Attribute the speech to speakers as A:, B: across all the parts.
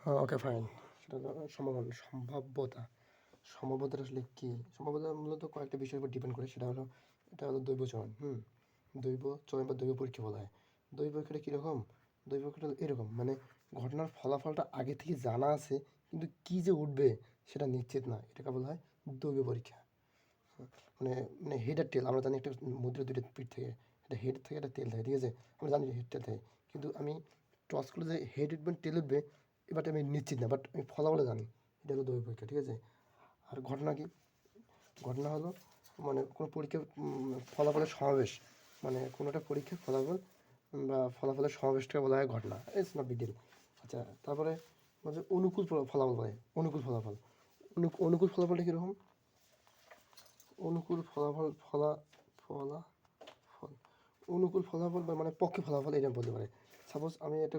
A: Okay fine. সেটা হলো সম্ভাব্যতা। সম্ভাব্যতাটা আসলে কী? সম্ভাব্যতা মূলত কয়েকটা বিষয়ের উপর ডিপেন্ড করে। এটা হলো দৈব চয়ন। দৈব চয়ন বা দৈব পরীক্ষা বলা হয়। দৈব পরীক্ষাটা কীরকম? দৈব পরীক্ষাটা এরকম, মানে ঘটনার ফলাফলটা আগে থেকে জানা আছে, কিন্তু কী যে উঠবে সেটা নিশ্চিত না। এটাকে বলা হয় দৈব পরীক্ষা। মানে মানে হেড আর টেল, আমরা জানি একটা মুদ্রার দুইটা পিঠ থেকে, একটা হেড থেকে একটা টেল থাকে, ঠিক আছে? আমরা জানি যে হেড টেল থাকে, কিন্তু আমি টস করলে যে হেড উঠবে টেল উঠবে এবার আমি নিশ্চিত না, বাট আমি ফলাফলে জানি। এটা হলো দৈব পরীক্ষা, ঠিক আছে? আর ঘটনা কি? ঘটনা হলো মানে কোনো পরীক্ষার ফলাফলের সমাবেশ, মানে কোনো একটা পরীক্ষার ফলাফল বা ফলাফলের সমাবেশটাকে বলা হয় ঘটনা। It's not big deal. আচ্ছা, তারপরে বলছে অনুকূল ফলাফল বলে। অনুকূল ফলাফল, অনুকূল ফলাফলটা কীরকম? অনুকূল ফলাফল ফলাফল অনুকূল ফলাফল বা মানে পক্ষে ফলাফল এটা বলতে পারে। সাপোজ আমি একটা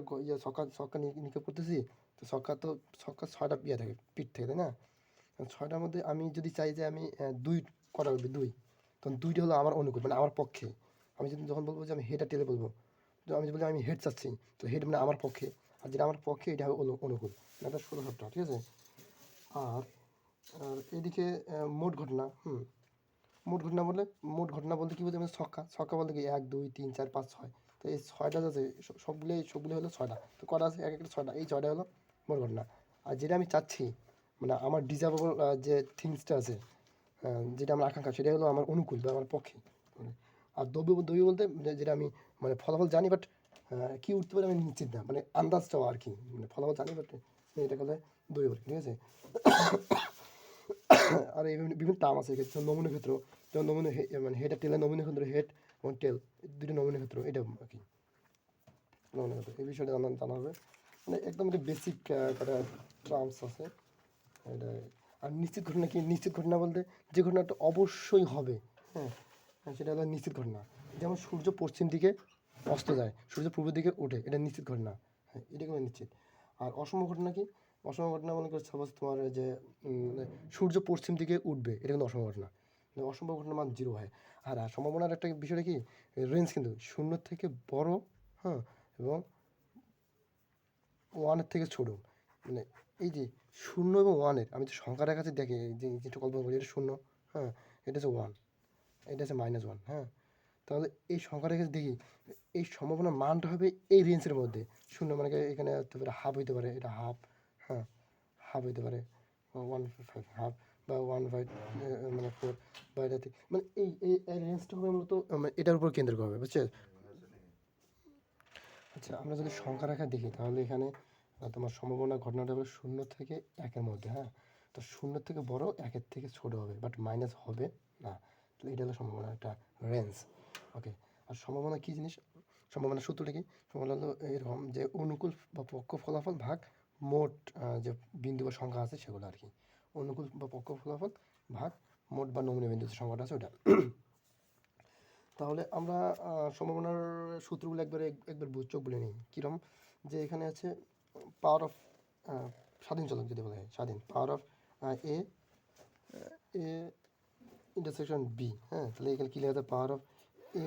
A: ছক্কা নিক্ষেপ করতেছি, তো ছক্কা 6টা থাকে, পিঠ থাকে, তাই না? 6টার মধ্যে আমি যদি চাই যে আমি 2 করা উঠবে 2, তখন 2টা হলো আমার অনুকূল, মানে আমার পক্ষে। আমি যদি যখন বলবো যে আমি হেড আর টেলে বলবো, তো আমি যদি বলি আমি হেড চাচ্ছি, তো হেড মানে আমার পক্ষে, আর যেটা আমার পক্ষে এটা হবে অনুকূল। এটা 16টা, ঠিক আছে? আর আর এদিকে মোট ঘটনা। মোট ঘটনা বলতে কী বোঝায়? মানে ছক্কা বলতে কি 1 2 3 4 5 6, তো এই 6টা আছে, সবগুলোই হলো 6টা, তো কটা আছে? এক একটা 6টা, এই 6টা হলো মোট ঘটনা। আর যেটা আমি চাচ্ছি, মানে আমার ডিজার্ভেবল যে থিংসটা আছে, যেটা আমার আকাঙ্ক্ষা, সেটাই হলো আমার অনুকূল বা আমার পক্ষে। আর দ্রব্য বলতে যেটা আমি মানে ফলাফল জানি, বাট কী উঠতে পারে আমি নিশ্চিত না, মানে আন্দাজটাও আর কি, মানে ফলাফল জানি বাট এটাকে বলে দ্বৈব, ঠিক আছে? আর এই বিভিন্ন টার্ম আছে এক্ষেত্রে, নমুনা ক্ষেত্র, যেমন মানে হেড আর টেলের নমুনা ক্ষেত্র, হেড এবং টেল দুটো নমুনা ক্ষেত্র, এটা আর কি নমুনা ক্ষেত্র। এই বিষয়টা জানা হবে, মানে একদম একটা বেসিক একটা টার্মস আছে এটা। আর নিশ্চিত ঘটনা কি? নিশ্চিত ঘটনা বলতে যে ঘটনাটা অবশ্যই হবে, হ্যাঁ, সেটা হলো নিশ্চিত ঘটনা। যেমন সূর্য পশ্চিম দিকে অস্ত যায়, সূর্য পূর্ব দিকে ওঠে, এটা নিশ্চিত ঘটনা, হ্যাঁ, এটা কোনো নিশ্চিত। আর অসম্ভব ঘটনা কি? অসম্ভব ঘটনা মনে করো সাপোজ তোমার যে সূর্য পশ্চিম দিকে উঠবে, এটা কিন্তু অসম্ভব ঘটনা। অসম্ভব ঘটনা মান 0 হয়। আর সম্ভাবনার একটা বিষয়টা কি, রেঞ্জ কিন্তু 0 থেকে বড়, হ্যাঁ, এবং 1-এর থেকে ছোটো। মানে এই যে 0 এবং 1-এর, আমি যে সংখ্যাটার কাছে দেখি, যে যেটা কল্পনা করি, এটা 0, হ্যাঁ, এটা হচ্ছে 1, এটা হচ্ছে -1, হ্যাঁ। তাহলে এই সংখ্যাটার কাছে দেখি, এই সম্ভাবনার মানটা হবে এই রেঞ্জের মধ্যে। 0 মানে এখানে হতে পারে হাফ হইতে পারে, এটা হাফ, হ্যাঁ, হাফ হইতে পারে 1/5 হাফ, বা 1/5 মানে 4, বা এটা মানে এই রেঞ্জটা হবে মূলত এটার উপর কেন্দ্র করবে, বুঝছে? আচ্ছা, আমরা যদি সংখ্যা রেখা দেখি, তাহলে এখানে তোমার সম্ভাবনা ঘটনাটা হবে 0 থেকে 1-এর মধ্যে, হ্যাঁ। তো 0 থেকে বড়, 1-এর থেকে ছোট হবে, বাট মাইনাস হবে না। তো এটা হলো সম্ভাবনা একটা রেঞ্জ, ওকে। আর সম্ভাবনা কী জিনিস? সম্ভাবনা সূত্রটা কি? সম্ভাবনা হলো এরকম যে অনুকূল বা পক্ষ ফলাফল ভাগ মোট যে বিন্দু বা সংখ্যা আছে সেগুলো আর কি। অনুকূল বা পক্ষ ফলাফল ভাগ মোট বা নমুনা বিন্দু যে সংখ্যাটা আছে ওটা। তাহলে আমরা সম্ভাবনার সূত্রগুলো একবার চোখ বলে নিই। কীরকম? যে এখানে আছে পাওয়ার অফ স্বাধীন চলক, যদি বলা হয় স্বাধীন, power of A A intersection B, হ্যাঁ। তাহলে এখানে কী লেখা আছে? পাওয়ার অফ এ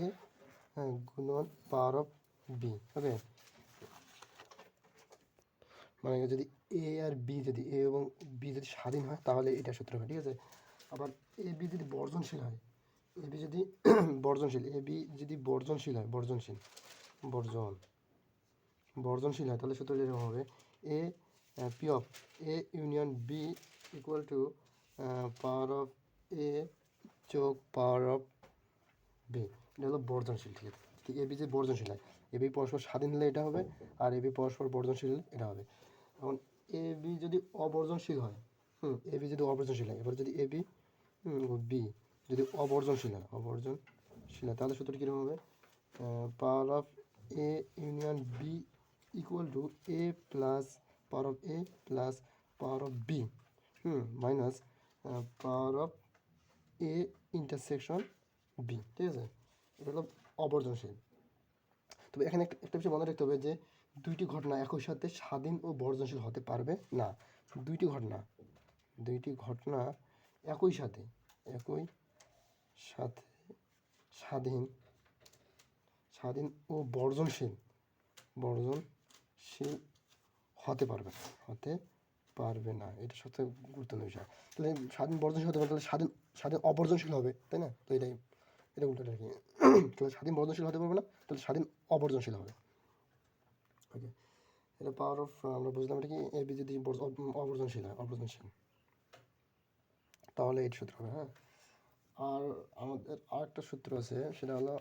A: গুণন পাওয়ার অফ বি, ওকে। মানে যদি এ আর বি, যদি এ এবং বি যদি স্বাধীন হয়, তাহলে এটা সূত্র হবে, ঠিক আছে? আবার এ বি যদি বর্জনশীল হয়, এ বি যদি এ বি যদি বর্জনশীল হয়, বর্জনশীল হয়, তাহলে সূত্র এরকম হবে: এ P of A union B equal to power of A যোগ পাওয়ার অফ বি। এটা হলো বর্জনশীল, ঠিক আছে? এ বি যে বর্জনশীল হয়, এ বি পরস্পর স্বাধীন হলে এটা হবে, আর এ বি পরস্পর বর্জনশীল হলে এটা হবে। এখন এ বি যদি অবর্জনশীল হয়, এ বি যদি অবর্জনশীল হয়, এবার যদি এ বি বি যদি অবর্জনশীল হয়, তাহলে সূত্রটি কীরকম হবে? Power of A union B equal to A plus power of A plus power of B, minus power of A intersection B, ঠিক আছে? এটা হলো অবর্জনশীল। তবে এখানে একটা বিষয় মনে রাখতে হবে যে দুইটি ঘটনা একই সাথে স্বাধীন ও বর্জনশীল হতে পারবে না। দুইটি ঘটনা একই সাথে স্বাধীন ও বর্জনশীল হতে পারবে না, হতে পারবে না, এটা সবথেকে গুরুত্বপূর্ণ বিষয়। তাহলে স্বাধীন বর্জনশীল হতে পারবে, তাহলে স্বাধীন স্বাধীন অবর্জনশীল হবে, তাই না? তো এটা উল্টোটা আর কি। তাহলে স্বাধীন বর্জনশীল হতে পারবে না, তাহলে স্বাধীন অবর্জনশীল হবে। ওকে, এটা পাওয়ার অফ আমরা বুঝলাম এটা কি, এ বি যদি অবর্জনশীল হয়, অবর্জনশীল, তাহলে এটা সূত্র হবে। হ্যাঁ, আর আমাদের আরেকটা সূত্র আছে, সেটা হলো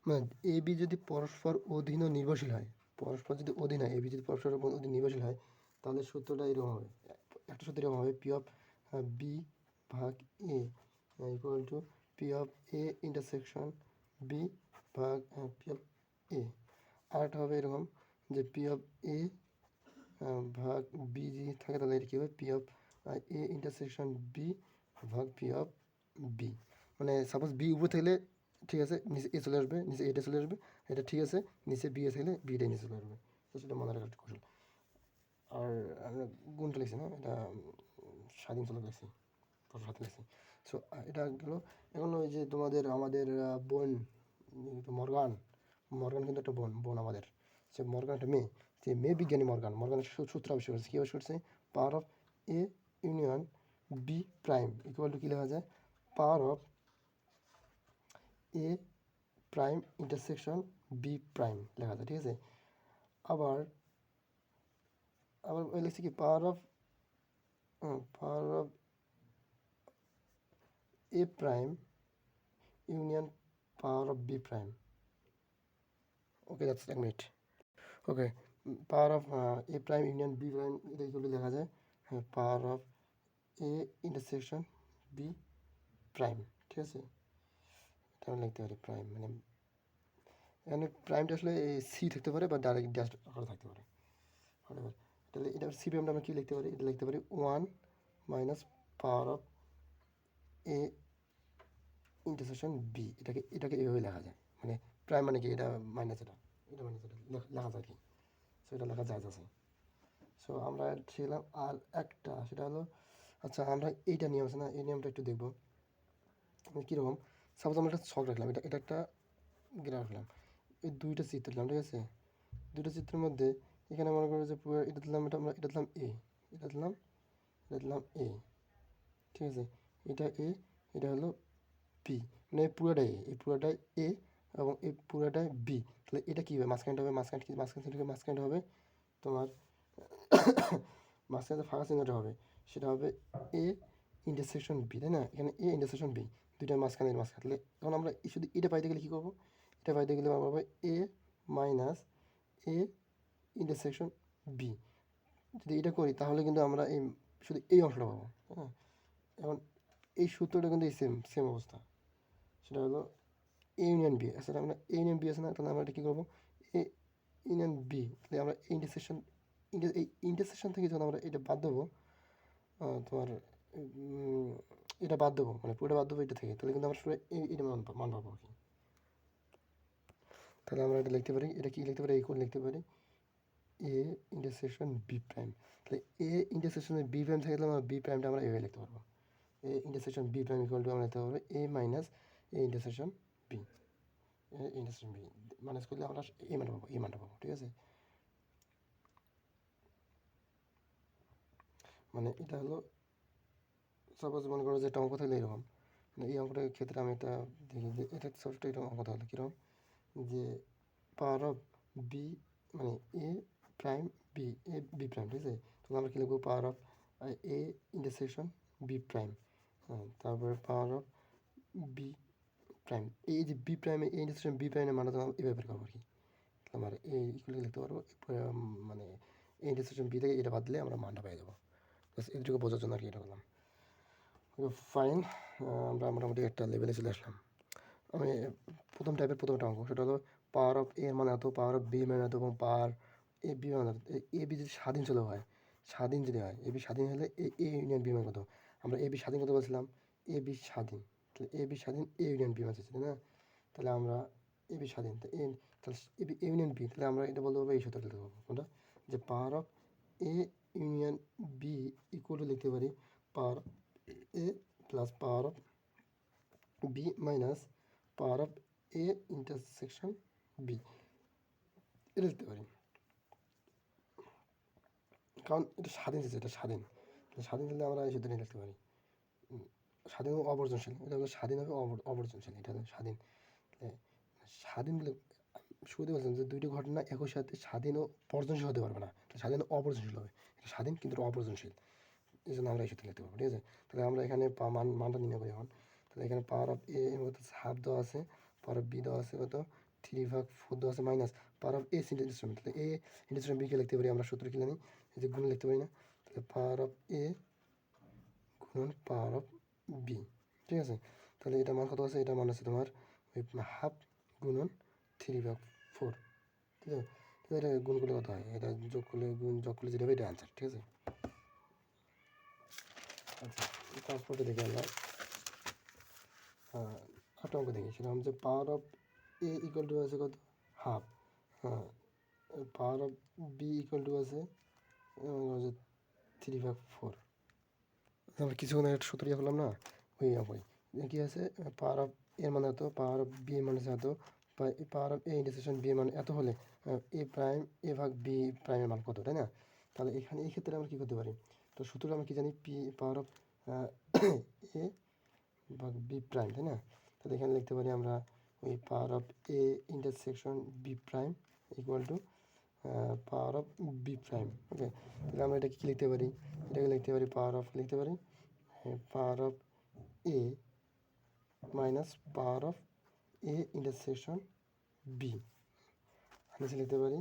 A: মানে এ বি যদি পরস্পর অধীন ও নির্ভরশীল হয়, পরস্পর যদি অধীন হয়, এ বি যদি পরস্পর অধীন নির্ভরশীল হয়, তাহলে সূত্রটা এরকম হবে। একটা সূত্র এরকম হবে, পি অফ বি ভাগ A equal to P of A intersection B ভাগ পি অফ এ। আরেকটা হবে এরকম যে পি অফ এ ভাগ বি যদি থাকে, তাহলে এটা কী হবে, P of A intersection B ভাগ পি অফ বি। মানে সাপোজ বি উপরে থাকলে ঠিক আছে, নিচে এ চলে আসবে, নিচে এটা চলে আসবে, এটা ঠিক আছে, নিচে বি এ থাকলে বিটাই নিচে চলে আসবে। তো সেটা মনে রাখার একটা কৌশল। আর আমরা গুণটা লিখছি না, এটা স্বাধীন চলে লিখছি, সাথে লিখছি। সো এটা গেলো। এখন ওই যে তোমাদের আমাদের বোন মর্গান, মর্গান কিন্তু একটা বোন আমাদের, সে মর্গান একটা মেয়ে, সে মেয়ে বিজ্ঞানী মর্গানের সূত্র আবিষ্কার করেছে। কী আবিষ্কার করছে? Power of A union B prime equal to কী লেখা যায়, power of A prime intersection B prime লেখা যায়, ঠিক আছে? আবার আবার লিখছি কি, power of A prime union power of B prime. Okay, that's এক মিনিট। Okay, power of A prime union B prime, এটা ইকুয়াল লেখা যায় power of A intersection B prime, ঠিক আছে? এটা আমরা লিখতে পারি প্রাইম, মানে এখানে প্রাইমটা আসলে সি থাকতে পারে বা ডাইরেক্ট ড্যাশ আকারে থাকতে পারে, হোয়াটএভার। তাহলে এটা সি প্রাইমটা আমরা কী লিখতে পারি, এটা লিখতে পারি 1 minus power of A intersection B. এটাকে এভাবে লেখা যায়, মানে প্রাইম মানে কি, এটা মাইনাস, এটা মাইনাস, এটা লেখা যায় কি। সো এটা লেখা যায় আছে। সো আমরা শিখলাম। আর একটা সেটা হলো, আচ্ছা আমরা এইটা নিয়ম আছে না, এই নিয়মটা একটু দেখবো কীরকম। সাপোজ আমরা একটা ছক রাখলাম, এটা একটা গ্রাফ রাখলাম, এই দুইটা চিত্র দিলাম, ঠিক আছে? দুইটা চিত্রের মধ্যে এখানে মনে করো যে পুরো এটা দিলাম, এটা আমরা এটা দিলাম এ, এটা দিলাম এ, ঠিক আছে? এটা এ, এটা হলো বি, মানে পুরোটাই এ, এই পুরোটাই এ এবং এই পুরোটাই বি। তাহলে এটা কী হবে, মাঝখানটা হবে, মাঝখানটা হবে তোমার মাঝখানে ফাঁকা চিহ্নটা হবে, সেটা হবে এ ইন্টারসেকশন বি, তাই না? এখানে এ ইন্টারসেকশন বি, দুইটার মাঝখানে। তাহলে এখন আমরা শুধু এটা পাইতে গেলে কী করবো, এটা পাইতে গেলে আমরা পাবো এ মাইনাস এ ইন্টারসেকশন বি। যদি এটা করি তাহলে কিন্তু আমরা এই শুধু এই অংশটা পাবো। হ্যাঁ, এখন এই সূত্রটা কিন্তু এই সেম অবস্থা, সেটা হলো এ ইউনিয়ন বি। আসলে আমরা এ ইউনিয়ন বি আছে না, তাহলে আমরা এটা কী করবো, এ ইউনিয়ন বি, তাহলে আমরা এই ইন্টারসেকশন থেকে যখন আমরা এটা বাদ দেবো, তোমার এটা বাদ দেবো, মানে পুরোটা বাদ দেবো এটা থেকে, তাহলে কিন্তু আমরা শুধু এটা মান পাবো আর কি। তাহলে আমরা এটা লিখতে পারি, এটা কি লিখতে পারি, এই করে লিখতে পারি এ ইন্টারসেকশন বি প্রাইম। তাহলে এ ইন্টারসেকশন বি প্রাইম থেকে আমরা বি প্রাইমটা আমরা এভাবে লিখতে পারবো, A intersection B prime equal to আমরা লিখতে পারবো A minus A intersection B, A intersection B minus করলে আমরা এই মানটা পাবো, ঠিক আছে? মানে এটা হলো, সাপোজ মনে করো যে একটা অঙ্ক থাকলে এরকম, মানে এই অঙ্কটার ক্ষেত্রে আমি এটা দেখি যে এটা সবটা এরকম অঙ্ক থাকলে কীরকম, যে পাওয়ার অফ বি মানে A prime B, A B prime, ঠিক আছে? তখন আমরা কী লিখবো, power of A intersection B prime, তারপরে পাওয়ার অফ বি প্রাইম। এই যে বি প্রাইমে এই ইন্টারসেকশন বি প্রাইমের মানটা আমরা এভাবে বের করবো আর কি। আমার এই ইকুয়াল লিখতে পারবো, মানে এই ইন্টারসেকশন বি থেকে এটা বাদ দিলে আমরা মানটা পেয়ে যাবো। জাস্ট এটুকু বোঝার জন্য আর কি এটা করলাম। ফাইন, আমরা মোটামুটি একটা লেভেলে চলে আসলাম। আমি প্রথম একটা অঙ্ক, সেটা হলো পাওয়ার অফ এর মানে এত, পাওয়ার অফ বি মানে এত, এবং পাওয়ার এ বি মানে এত। এ বি যদি স্বাধীন হয়, এ বি স্বাধীন হলে এ ইউনিয়ন বি মানে কত, আমরা এ বি স্বাধীন কত বলছিলাম, এ বি স্বাধীন, তাহলে এ বি স্বাধীন এ ইউনিয়ন বি মানে তাই না? তাহলে আমরা এ বি স্বাধীন, তাহলে এ বি ইউনিয়ন বি, তাহলে আমরা এটা বলতে পারবো, এই সূত্রটা লিখতে পারবো কোনটা, যে power of A union B equal to লিখতে পারি power A plus power of B minus power of A intersection B, এটা লিখতে পারি। কারণ এটা স্বাধীন আছে, এটা স্বাধীন, স্বাধীন হলে আমরা এই সূত্রটি লিখতে পারি স্বাধীন ও অবর্জনশীল। এটা হলো স্বাধীন হবে অবর্জনশীল, এটা হলো স্বাধীন। স্বাধীন বলে শুরুতে বলছিলাম যে দুইটি ঘটনা একই সাথে স্বাধীন ও বর্জনশীল হতে পারবে না, স্বাধীন ও অবর্জনশীল হবে। এটা স্বাধীন কিন্তু অবর্জনশীল, এই জন্য আমরা এই সূত্র লিখতে পারবো। ঠিক আছে, তাহলে আমরা এখানে মানটা নির্ণয় করি এখন। তাহলে এখানে পাওয়ার অফ এ এর মধ্যে হাফ দেওয়া আছে, পাওয়ার অফ বি দেওয়া আছে কত 3/4 দেওয়া আছে, minus power of A intersection. তাহলে এ ইন্টারসেকশন বিকে লিখতে পারি আমরা, সূত্র কি জানি, এই যে গুণে লিখতে পারি না। তাহলে পাওয়ার অফ এ গুণন পাওয়ার অফ বি। ঠিক আছে, তাহলে এটা মান কত আছে, এটা মান আছে তোমার ওই হাফ গুণন 3/4। ঠিক আছে, এটা গুণ করলে কত হয়, এটা যোগ করলে যোগ করলে যেটা হবে এটা আনসার। ঠিক আছে, আচ্ছা ট্রান্সপোর্টে দেখি আমরা আরেকটা অঙ্ক দেখি, সেটা হচ্ছে power of A equal to আছে কত হাফ, হ্যাঁ power of B equal to আছে 3/4। আমরা কিছুক্ষণ একটা সূত্র ইয়ে করলাম না, ওই অঙ্কই কী আছে, পাওয়ার অফ এর মানে এত, পাওয়ার অফ বি এর মানে এত, power of A intersection B এর মানে এত হলে এ প্রাইম এ ভাগ বি প্রাইমের মান কত, তাই না? তাহলে এখানে এই ক্ষেত্রে আমরা কী করতে পারি, তো সূত্রটা আমরা কী জানি, পি পাওয়ার অফ এ ভাগ বি প্রাইম, তাই না? তাহলে এখানে লিখতে পারি আমরা ওই power of A intersection B prime equal to power of B prime. Okay, তাহলে আমরা এটাকে কী লিখতে পারি, এটাকে লিখতে পারি পাওয়ার অফ, লিখতে পারি power of A minus power of A intersection B, নিচে লিখতে পারি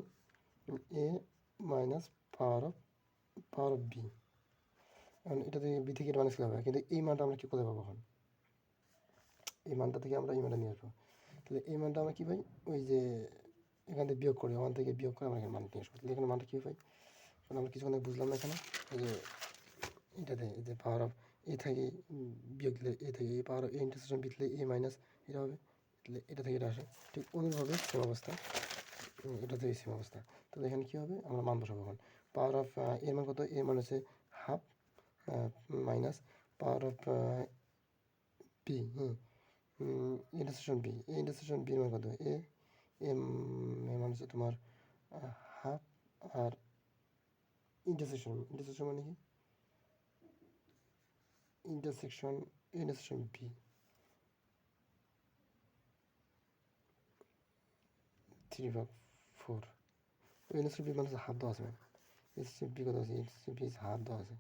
A: A minus power of B. এখন এটা থেকে বি থেকে মাইনাস হবে, কিন্তু এই মানটা আমরা কী করে পাবো এখন, এই মানটা থেকে আমরা এই মানটা নিয়ে আসবো। তাহলে এই মানটা আমরা কী পাই, ওই যে এখান থেকে বিয়োগ করি, ওখান থেকে বিয়োগ করে আমরা এখানে মান নিয়ে আসবো। তাহলে এখানে মানটা কী পাই, কারণ আমরা কিছুক্ষণ বুঝলাম না এখানে, এই যে এটাতে এই যে পাওয়ার অফ এ থেকে বিয়োগ দিলে এ থেকে এই power of A intersection B দিলে এ মাইনাস এটা হবে, তাহলে এটা থেকে এটা আসে। ঠিক অনুরূপভাবে সেম অবস্থা, এটা থেকে সেম অবস্থা। তাহলে এখানে কী হবে, আমরা মান বসাবো এখন। পাওয়ার অফ এর মান কত, এর মান হচ্ছে half minus power of B, intersection B, এই ইন্টারসেকশন বির মান কত, এর মান হচ্ছে তোমার হাফ, আর ইন্টারসেকশন মানে কি, ইন্টারসেকশন বি 3/4, ইন্টারসেকশন বি মানে হাফ দেওয়া আছে, ম্যাম ইন্টারসেকশন বি কত আছে, ইন্টারসেকশন বি হাফ দেওয়া আছে,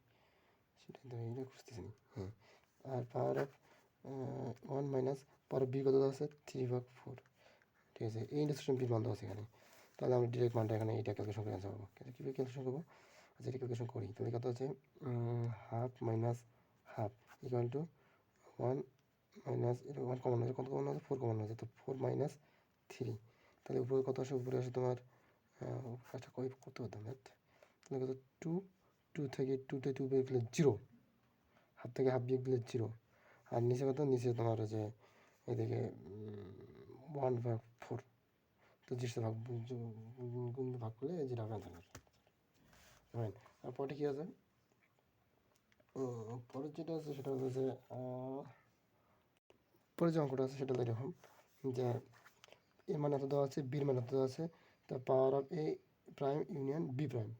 A: সেটাই তো এটা খুঁজতেছি না। হ্যাঁ, আর power of 1 minus power of B কত দেওয়া আছে 3/4। ঠিক আছে, এই ইন্টারসেকশন বির মান দেওয়া আছে এখানে। তাহলে আমরা ডিরেক্ট মানটা এখানে এটা ক্যালকুলেশন করে আনতে পারবো। কীভাবে ক্যালকুলেশন করবো, আচ্ছা এটা ক্যালকুলেশন করি। তাহলে কত আছে, half minus half equal to 1 minus, এটা 1 কমন আছে, কত কমন আছে 4 কমন আছে, তো 4 মাইনাস 3। তাহলে উপরে কত আসে, উপরে আসে তোমার ফার্স্টটা করতে হতো ম্যাথ, তাহলে কত 2 থেকে 2 বিয়োগ দিলে 0, হাফ থেকে হাফ বিয়োগ দিলে 0, আর নিচে কত, নিচে তোমার যে এদিকে 1/4, তো জিনিসটা ভাগ করলে যেটা হবে আনসার। রাইট, আর পরে কী আছে, পরের যেটা আছে সেটা হচ্ছে যে পরের যে অঙ্কটা আছে সেটা এরকম যে এর মান এত দেওয়া আছে, বির মান এত দেওয়া আছে, তা power of A prime union B prime,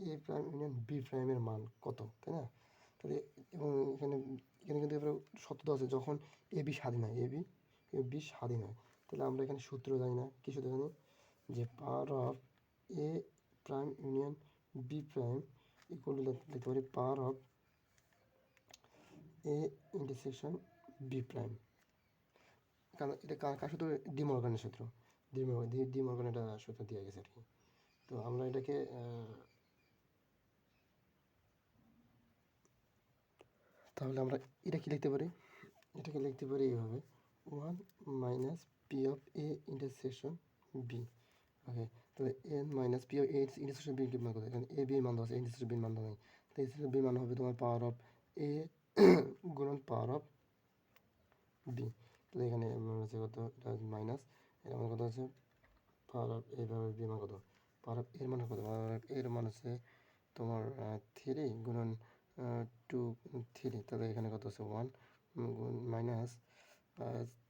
A: A prime union B প্রাইমের মান কত, তাই না? তাহলে এবং এখানে এখানে কিন্তু এবার সত্য দেওয়া আছে যখন এ বি স্বাধীন হয়, এ বি স্বাধীন হয়। তাহলে আমরা এখানে সূত্র জানি না, কি সূত্র জানি, যে power of A prime union B prime equal to লিখতে পারি power of A intersection B prime. কারণ এটা কার সূত্র, ডি মর্গানের সূত্র, ডি মর্গান এটা সূত্র দিয়ে গেছে আর কি। তো আমরা এটাকে তাহলে আমরা এটা কি লিখতে পারি, এটাকে লিখতে পারি এইভাবে 1 minus P of A intersection B. Okay, তাহলে N minus P of A intersection B মান কত, এখানে এ বি মান দেওয়া আছে, ইন্টারসেকশন বি মান দেওয়া নেই, তো ইন্টারসেকশন বি মান হবে তোমার পাওয়ার অফ এ গুণন পাওয়ার অফ বি। তাহলে এখানে হচ্ছে কত, এটা মাইনাস, এর মান কত আছে পাওয়ার অফ এ ভাবে বি মান কত, পাওয়ার অফ এর মান কত, পাওয়ার অফ এর মান হচ্ছে তোমার 3 গুণন 2 3, তাহলে এখানে কত আছে 1 মাইনাস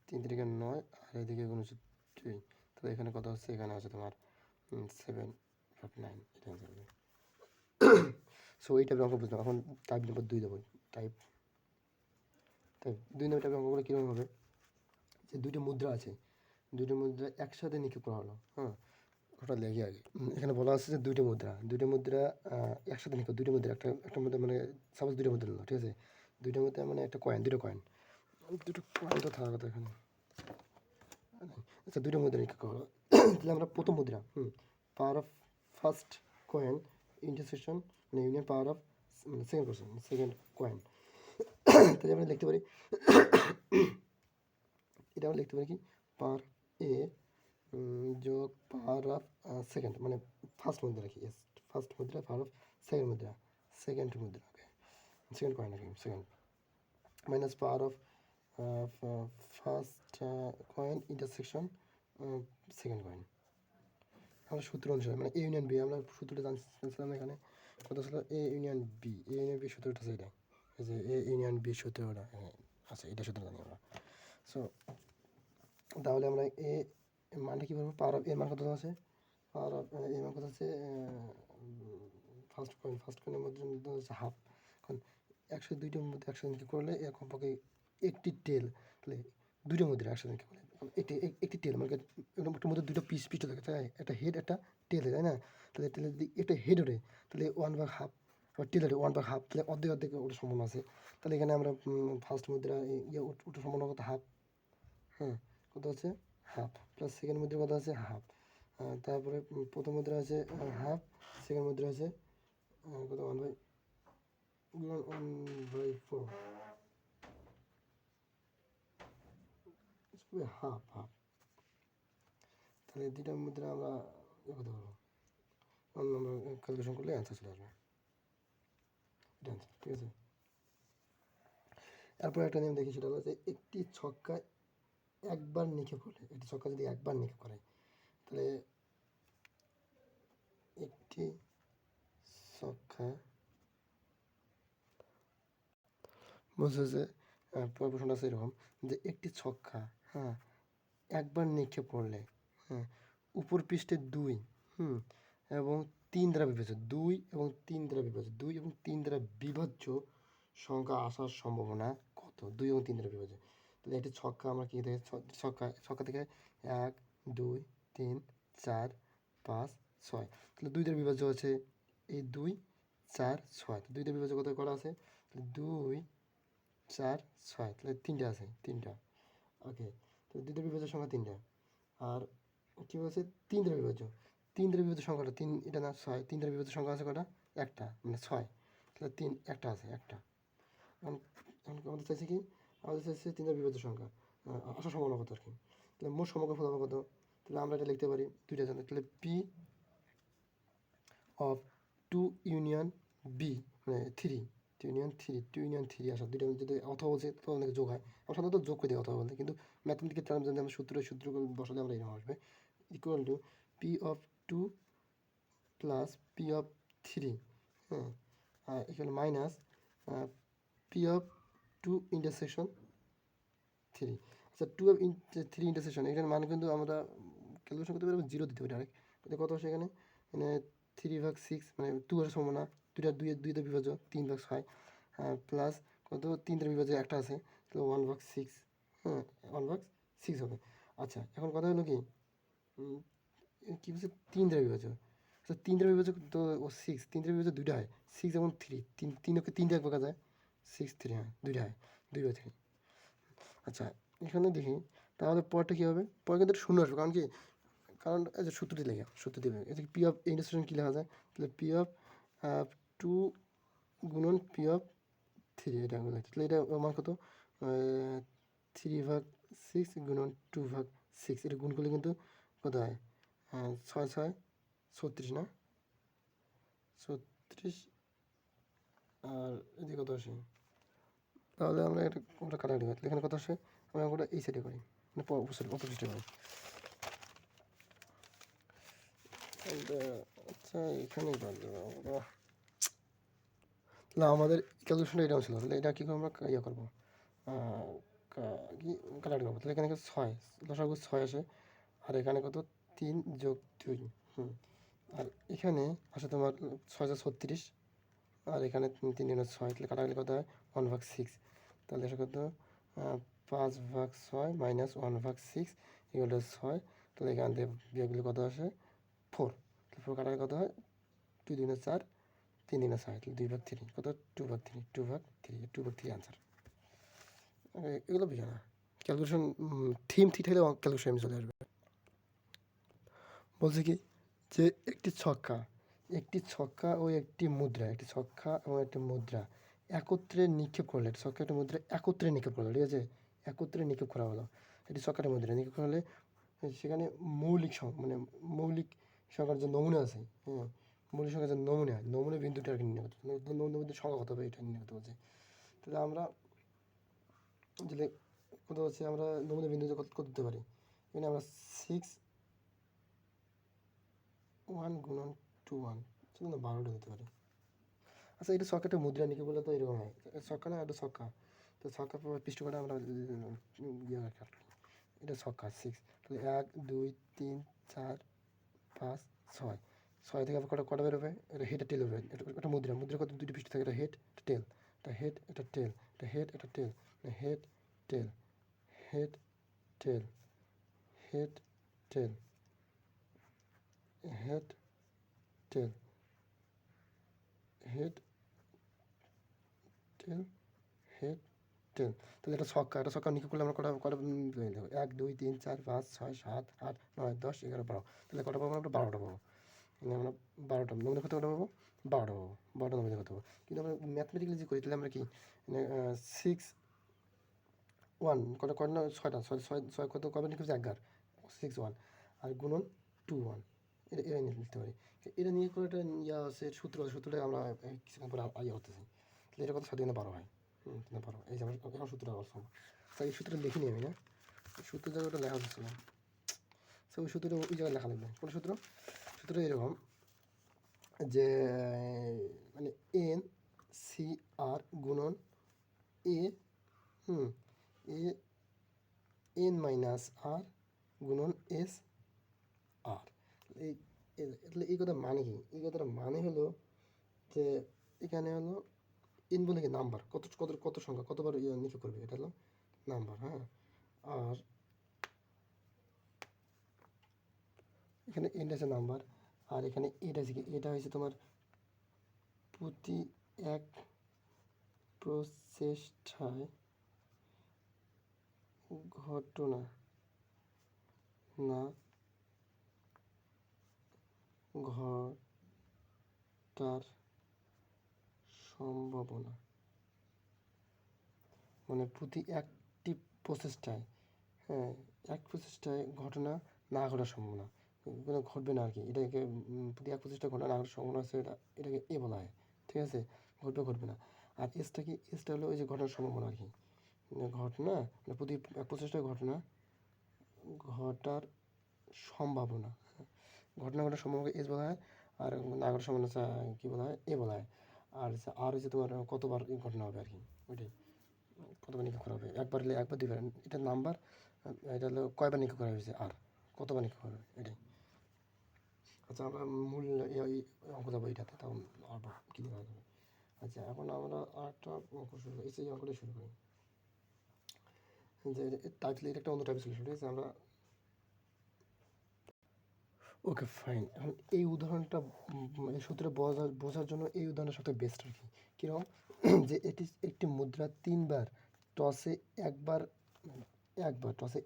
A: 3 3 9, আর এদিকে গুণ হচ্ছে 2, তাহলে এখানে কত হচ্ছে, এখানে আছে তোমার 7/9, এটা অ্যান্সার হবে। সো এই টাইপের অঙ্ক বুঝলাম। এখন টাইপ নাম্বার 2 দেবো। টাইপ 2 নম্বর টাইপের অঙ্কগুলো কীরকম হবে, যে দুইটা মুদ্রা আছে, দুইটা মুদ্রা একসাথে নিক্ষেপ করা হলো। হ্যাঁ, ওটা লেগে আগে এখানে বলা আছে যে দুইটা মুদ্রা একসাথে নিক্ষেপ, দুইটা মুদ্রা একটা মুদ্রা মানে সাপোজ দুইটা মুদ্রা নিলো, ঠিক আছে, দুইটা মুদ্রা মানে একটা কয়েন, দুটো কয়েন তো থাকার কথা এখানে। আচ্ছা, দুইটা মুদ্রা নিক্ষেপ করা হলো। তাহলে আমরা প্রথম মুদ্রা power of first coin intersection মানে union power of second coin. তাহলে আমরা লিখতে পারি, এটা আমরা লিখতে পারি কি পাওয়ার এ যোগ পাওয়ার অফ সেকেন্ড মানে ফার্স্ট মুদ্রা কি, ফার্স্ট মুদ্রা পাওয়ার অফ সেকেন্ড মুদ্রা, ওকে সেকেন্ড কয়েন নাকি second minus power of first coin intersection second coin. আমরা সূত্র অনুসারে মানে এ ইউনিয়ন বি, আমরা সূত্রটা জানছিলাম এখানে কত ছিল, এ ইউনিয়ন বি সূত্রটা আছে এটা, এই যে এ ইউনিয়ন বি সূত্রটা আছে, এটা সূত্র জানি আমরা। সো তাহলে আমরা এ মানটা কী বলবো, পাওয়ার অফ এর মান কত আছে, পাওয়ার অফ এর মান কত আছে, ফার্স্ট কয়েনের মধ্যে হচ্ছে হাফ। কারণ 102টার মধ্যে একসাথে কী করলে এর কমপক্ষে একটি টেল, তাহলে দুইটার মধ্যে একসাথে কী করলে একটি টেল মানে একটা মধ্যে দুটো পিস থাকে, তাই একটা হেড একটা টেল, তাই না, তাহলে টেলের যদি একটা হেড ওঠে তাহলে 1/2, আবার টেল ওঠে 1/2, তাহলে অর্ধেক ওঠার সম্ভাবনা আছে। তাহলে এখানে আমরা ফার্স্ট মুদ্রা ওঠার সম্ভাবনা কত, হাফ। হ্যাঁ, কত আছে হাফ, প্লাস সেকেন্ড মুদ্রা কত আছে হাফ, তারপরে প্রথম মুদ্রা আছে হাফ, সেকেন্ড মুদ্রা আছে কত 1/4, হাফ। তাহলে দুইটা মুদ্রা আমরা ইয়ে করতে পারবো, আমরা ক্যালকুলেশন করলে অ্যান্সার চলে আসবে, এটা অ্যান্সার, ঠিক আছে। এরপর একটা নিয়ম দেখি, সেটা হলো যে একটি ছক্কা একবার নিক্ষেপ করলে, একটি ছক্কা যদি একবার নিক্ষেপ করে তাহলে একটি ছক্কা বুঝেছে, প্রশ্নটা আছে এরকম যে একটি ছক্কা হ্যাঁ একবার নিক্ষেপ করলে হ্যাঁ উপর পৃষ্ঠে 2 এবং 3 দ্বারা বিভাজ্য, 2 এবং 3 দ্বারা বিভাজ্য সংখ্যা আসার সম্ভাবনা কত, 2 এবং 3 দ্বারা বিভাজ্য। তাহলে একটি ছক্কা আমরা কী দেখে, ছক্কা থেকে 1 2 3 4 5 6, তাহলে 2 দ্বারা বিভাজ্য আছে এই 2 4 6, তো 2 দ্বারা বিভাজ্য কত করা আছে, 2 4 6, তাহলে 3টা আছে, 3টা, ওকে। তো 2 দ্বারা বিভাজ্য সংখ্যা 3টা, আর কী বলছে 3 দ্বারা বিভাজ্য, 3 দ্বারা বিভাজ্য সংখ্যাটা 3, এটা না 6, 3 দ্বারা বিভাজ্য সংখ্যা আছে কটা, একটা মানে 6, তাহলে 3 একটা আছে একটা। এখন আমাদের চাইছে কি, আমাদের চাইছে 3 দ্বারা বিভাজ্য সংখ্যা আসার সম্ভাবনা কত আর কি, তাহলে মোট সমগ্র ফলাফল কত, তাহলে আমরা এটা লিখতে পারি দুইটা জানি, তাহলে পি অফ 2 ইউনিয়ন বি মানে 3, 2 ইউনিয়ন 3 আসা দুইটা যদি অথবা বলছে তো অনেক যোগ হয়, আমরা সাধারণত যোগ করে দিই অথবা বলতে, কিন্তু ম্যাথমেটিক্যাল টার্ম যদি আমরা সূত্র বসালে আমরা এরকম আসবে, equal to P of 2 plus P of 3, হ্যাঁ equal minus P of 2 intersection 3। আচ্ছা 2 অফ 3 ইন্টারসেকশন, এখানে মান কিন্তু আমরা ক্যালকুলেশন করতে পারবো, 0 দিতে পারি ডাইরেক্ট, তাহলে কত আসে এখানে, মানে 3/6 মানে 2 এর সম্ভাবনা, দুইটা বিভাজ্য 3/6, প্লাস কত 3 দ্বারা বিভাজ্য একটা আছে, তাহলে 1/6, 1/6 হবে। আচ্ছা এখন কথা হলো কি, কী বলছে 3 দ্বারা বিভাজ্য, তো 3 দ্বারা বিভাজ্য তো 6, 3 দ্বারা বিভাজ্য দুইটা হয়, 6 এবং 3, 3 এক পাকা যায়, 6 3, হ্যাঁ দুইটা হয়, 2/3। আচ্ছা এখানে দেখি তাহলে পরটা কী হবে, পরে কিন্তু শূন্য আসবে, কারণ কি, কারণ এই যে সূত্রটি লেখা, সূত্র দেবে এটা পি অফ ইন্টারসেকশন কী লেখা যায়, তাহলে পি অফ 2 গুণন পি অফ 3, এটা তাহলে এটা আমার কত, 3/6 গুণন 2/6, এটা গুণ করলে কিন্তু কত হয়, 6 6 36 না, 36, আর এদিকে কত আসে, তাহলে আমরা এটা কোনটা কাটাকাটি করি, এখানে কত আসে, আমরা ওটা এই সাইডে করি মানে অপোজিটে করি। আচ্ছা এখানেই তাহলে আমাদের ক্যালকুলেশনটা এটাও ছিল, তাহলে এটা কী করে আমরা ইয়ে করবো, কি কাটাকাটি করবো, তাহলে এখানে 6 লসাগু 6 আসে, আর এখানে কত 3 যোগ 2, আর এখানে আসে তোমার 6 36, আর এখানে 3×6, তাহলে কাটাকাটি কত হয় 1/6। তাহলে এটা কত 5/6 মাইনাস 1/6 এগুলো 6। তাহলে এখান থেকে বিয়োগগুলো কত আসে 4। তাহলে 4 কাটাকাটি কত হয় 2×4, 3×6, তাহলে 2/3 কত 2/3, 2/3 আনসার। এগুলো বুঝে না ক্যালকুলেশন, থিম ঠিক থাকলে ক্যালকুলেশন চলে আসবে। বলছে কি যে একটি ছক্কা ও একটি মুদ্রা, একটি ছক্কা এবং একটি মুদ্রা একত্রে নিক্ষেপ করলে, ছক্কা একটা মুদ্রা একত্রে নিক্ষেপ করলো, ঠিক আছে, একত্রে নিক্ষেপ করা হলো। একটি ছক্কাটা মুদ্রা নিক্ষেপ করা হলে সেখানে মৌলিক সংখ্যার যে নমুনা আছে, হ্যাঁ, মৌলিক সংখ্যার যে নমুনা বিন্দুটা আর কি নির্ণয় করতে, নমুনা বিন্দুর সংখ্যা কত হবে এটা নির্ণয় করতে বলছে। তাহলে আমরা যদি কত হচ্ছে আমরা নমুনা বিন্দু কত দিতে পারি, এখানে আমরা 6 1 চলুন 12টা দিতে পারি। আচ্ছা, এটা ছক্কাটা মুদ্রা নিকে বলে তো এরকম হয়, ছক্কা না এটা ছক্কা, তো ছক্কা পৃষ্ঠকোণে আমরা কাটলাম, এটা ছক্কা 6। তাহলে 1 2 3 4 5 6, 6 থেকে আবার কটা বেরোবে, এটা হেড আর টেল হবে, এটা মুদ্রা কত দুটি পৃষ্ঠ থাকে, এটা হেড টেল, এটা হেড এটা টেল, এটা হেড এটা tail, head tail, head tail, head tail, head tail, head tail, head tail. Head tail ছক্কা নিক্ষেপ করলে আমরা কটা কটা 1 2 3 4 5 6 7 8 9 10 11 12, তাহলে কটা পাবো আমরা 12টা পাবো। আমরা 12টা নমুনা কত কটা পাবো 12টা পাবো, 12টা নমুনা কত পাবো। কিন্তু আমরা ম্যাথমেটিক্যালি যে করি তাহলে আমরা কি 6 1 কটা কটা না 6টা, 6 কত কবে নিক্ষেপ 11 6 1 আর গুণন 2 1, এটা নিয়ে লিখতে পারি। এটা নিয়ে করে একটা আছে সূত্রটা আমরা কিছুক্ষণ পরে করতেছি। তাহলে এটা কত 7 12 হয়, 12, এই যে আমরা এখন সূত্রটা বলছি। তাই এই সূত্রটা লিখিনি আমি, না সূত্র জায়গাটা লেখা হচ্ছে না, ওই সূত্রটা ওই জায়গায় লেখা লাগবে। কোন সূত্রটা এরকম যে মানে এন সি আর গুণন এ এ এন মাইনাস আর গুণন এস আর। এই তাহলে এই কথার মানে কি, এই কথার মানে হলো যে এখানে হলো এন বলে কি নাম্বার, কত কত কত সংখ্যা কতবার নিক্ষেপ করবে, এটা হলো নাম্বার, হ্যাঁ। আর এখানে এনটা আছে নাম্বার, আর এখানে এটা আছে কি, এটা হয়েছে তোমার প্রতি এক প্রচেষ্টায় ঘটনা না ঘটার সম্ভাবনা, মানে প্রতি একটি প্রচেষ্টায়, হ্যাঁ, এক প্রচেষ্টায় ঘটনা না ঘটার সম্ভাবনা, কোনো ঘটবে না আর কি, এটাকে প্রতি এক প্রচেষ্টায় ঘটনা না ঘটার সম্ভাবনা আছে, এটাকে এ বলা হয়, ঠিক আছে, ঘটবে না। আর এসটা কি, এসটা হলো ওই যে ঘটার সম্ভাবনা আর কি, ঘটনা মানে প্রতি এক প্রচেষ্টায় ঘটনা ঘটার সম্ভাবনা, ঘটনা ঘটার সম্ভাবনাকে এস বলা হয়। আর না ঘটার সম্ভাবনা কী বলা হয়, এ বলা হয়। আর হচ্ছে তোমার কতবার ঘটনা হবে আর কি, ওইটাই কতবার নিক্ষেপ করা হবে, একবার হলে একবার, দুইবার, এটা নাম্বার, এটা হলো কয়বার নিক্ষেপ করা হয়েছে, আর কতবার নিক্ষেপ করা হবে এটাই। আচ্ছা, আমরা মূল এই অঙ্ক যাবো এইটাতে, তখন আর ক্লিয়ার হয়ে যাবে। আচ্ছা, এখন আমরা আরেকটা অঙ্ক শুরু করি, এই অঙ্কটাই শুরু করি, যে টাইপলে এটা একটা অন্য টাইপের সলিউশন, ঠিক আছে। আমরা ওকে ফাইন, এখন এই উদাহরণটা এই সূত্রে বোঝার জন্য এই উদাহরণটা সবথেকে বেস্ট আর কি। কীরকম যে এটি একটি মুদ্রা টসে একবার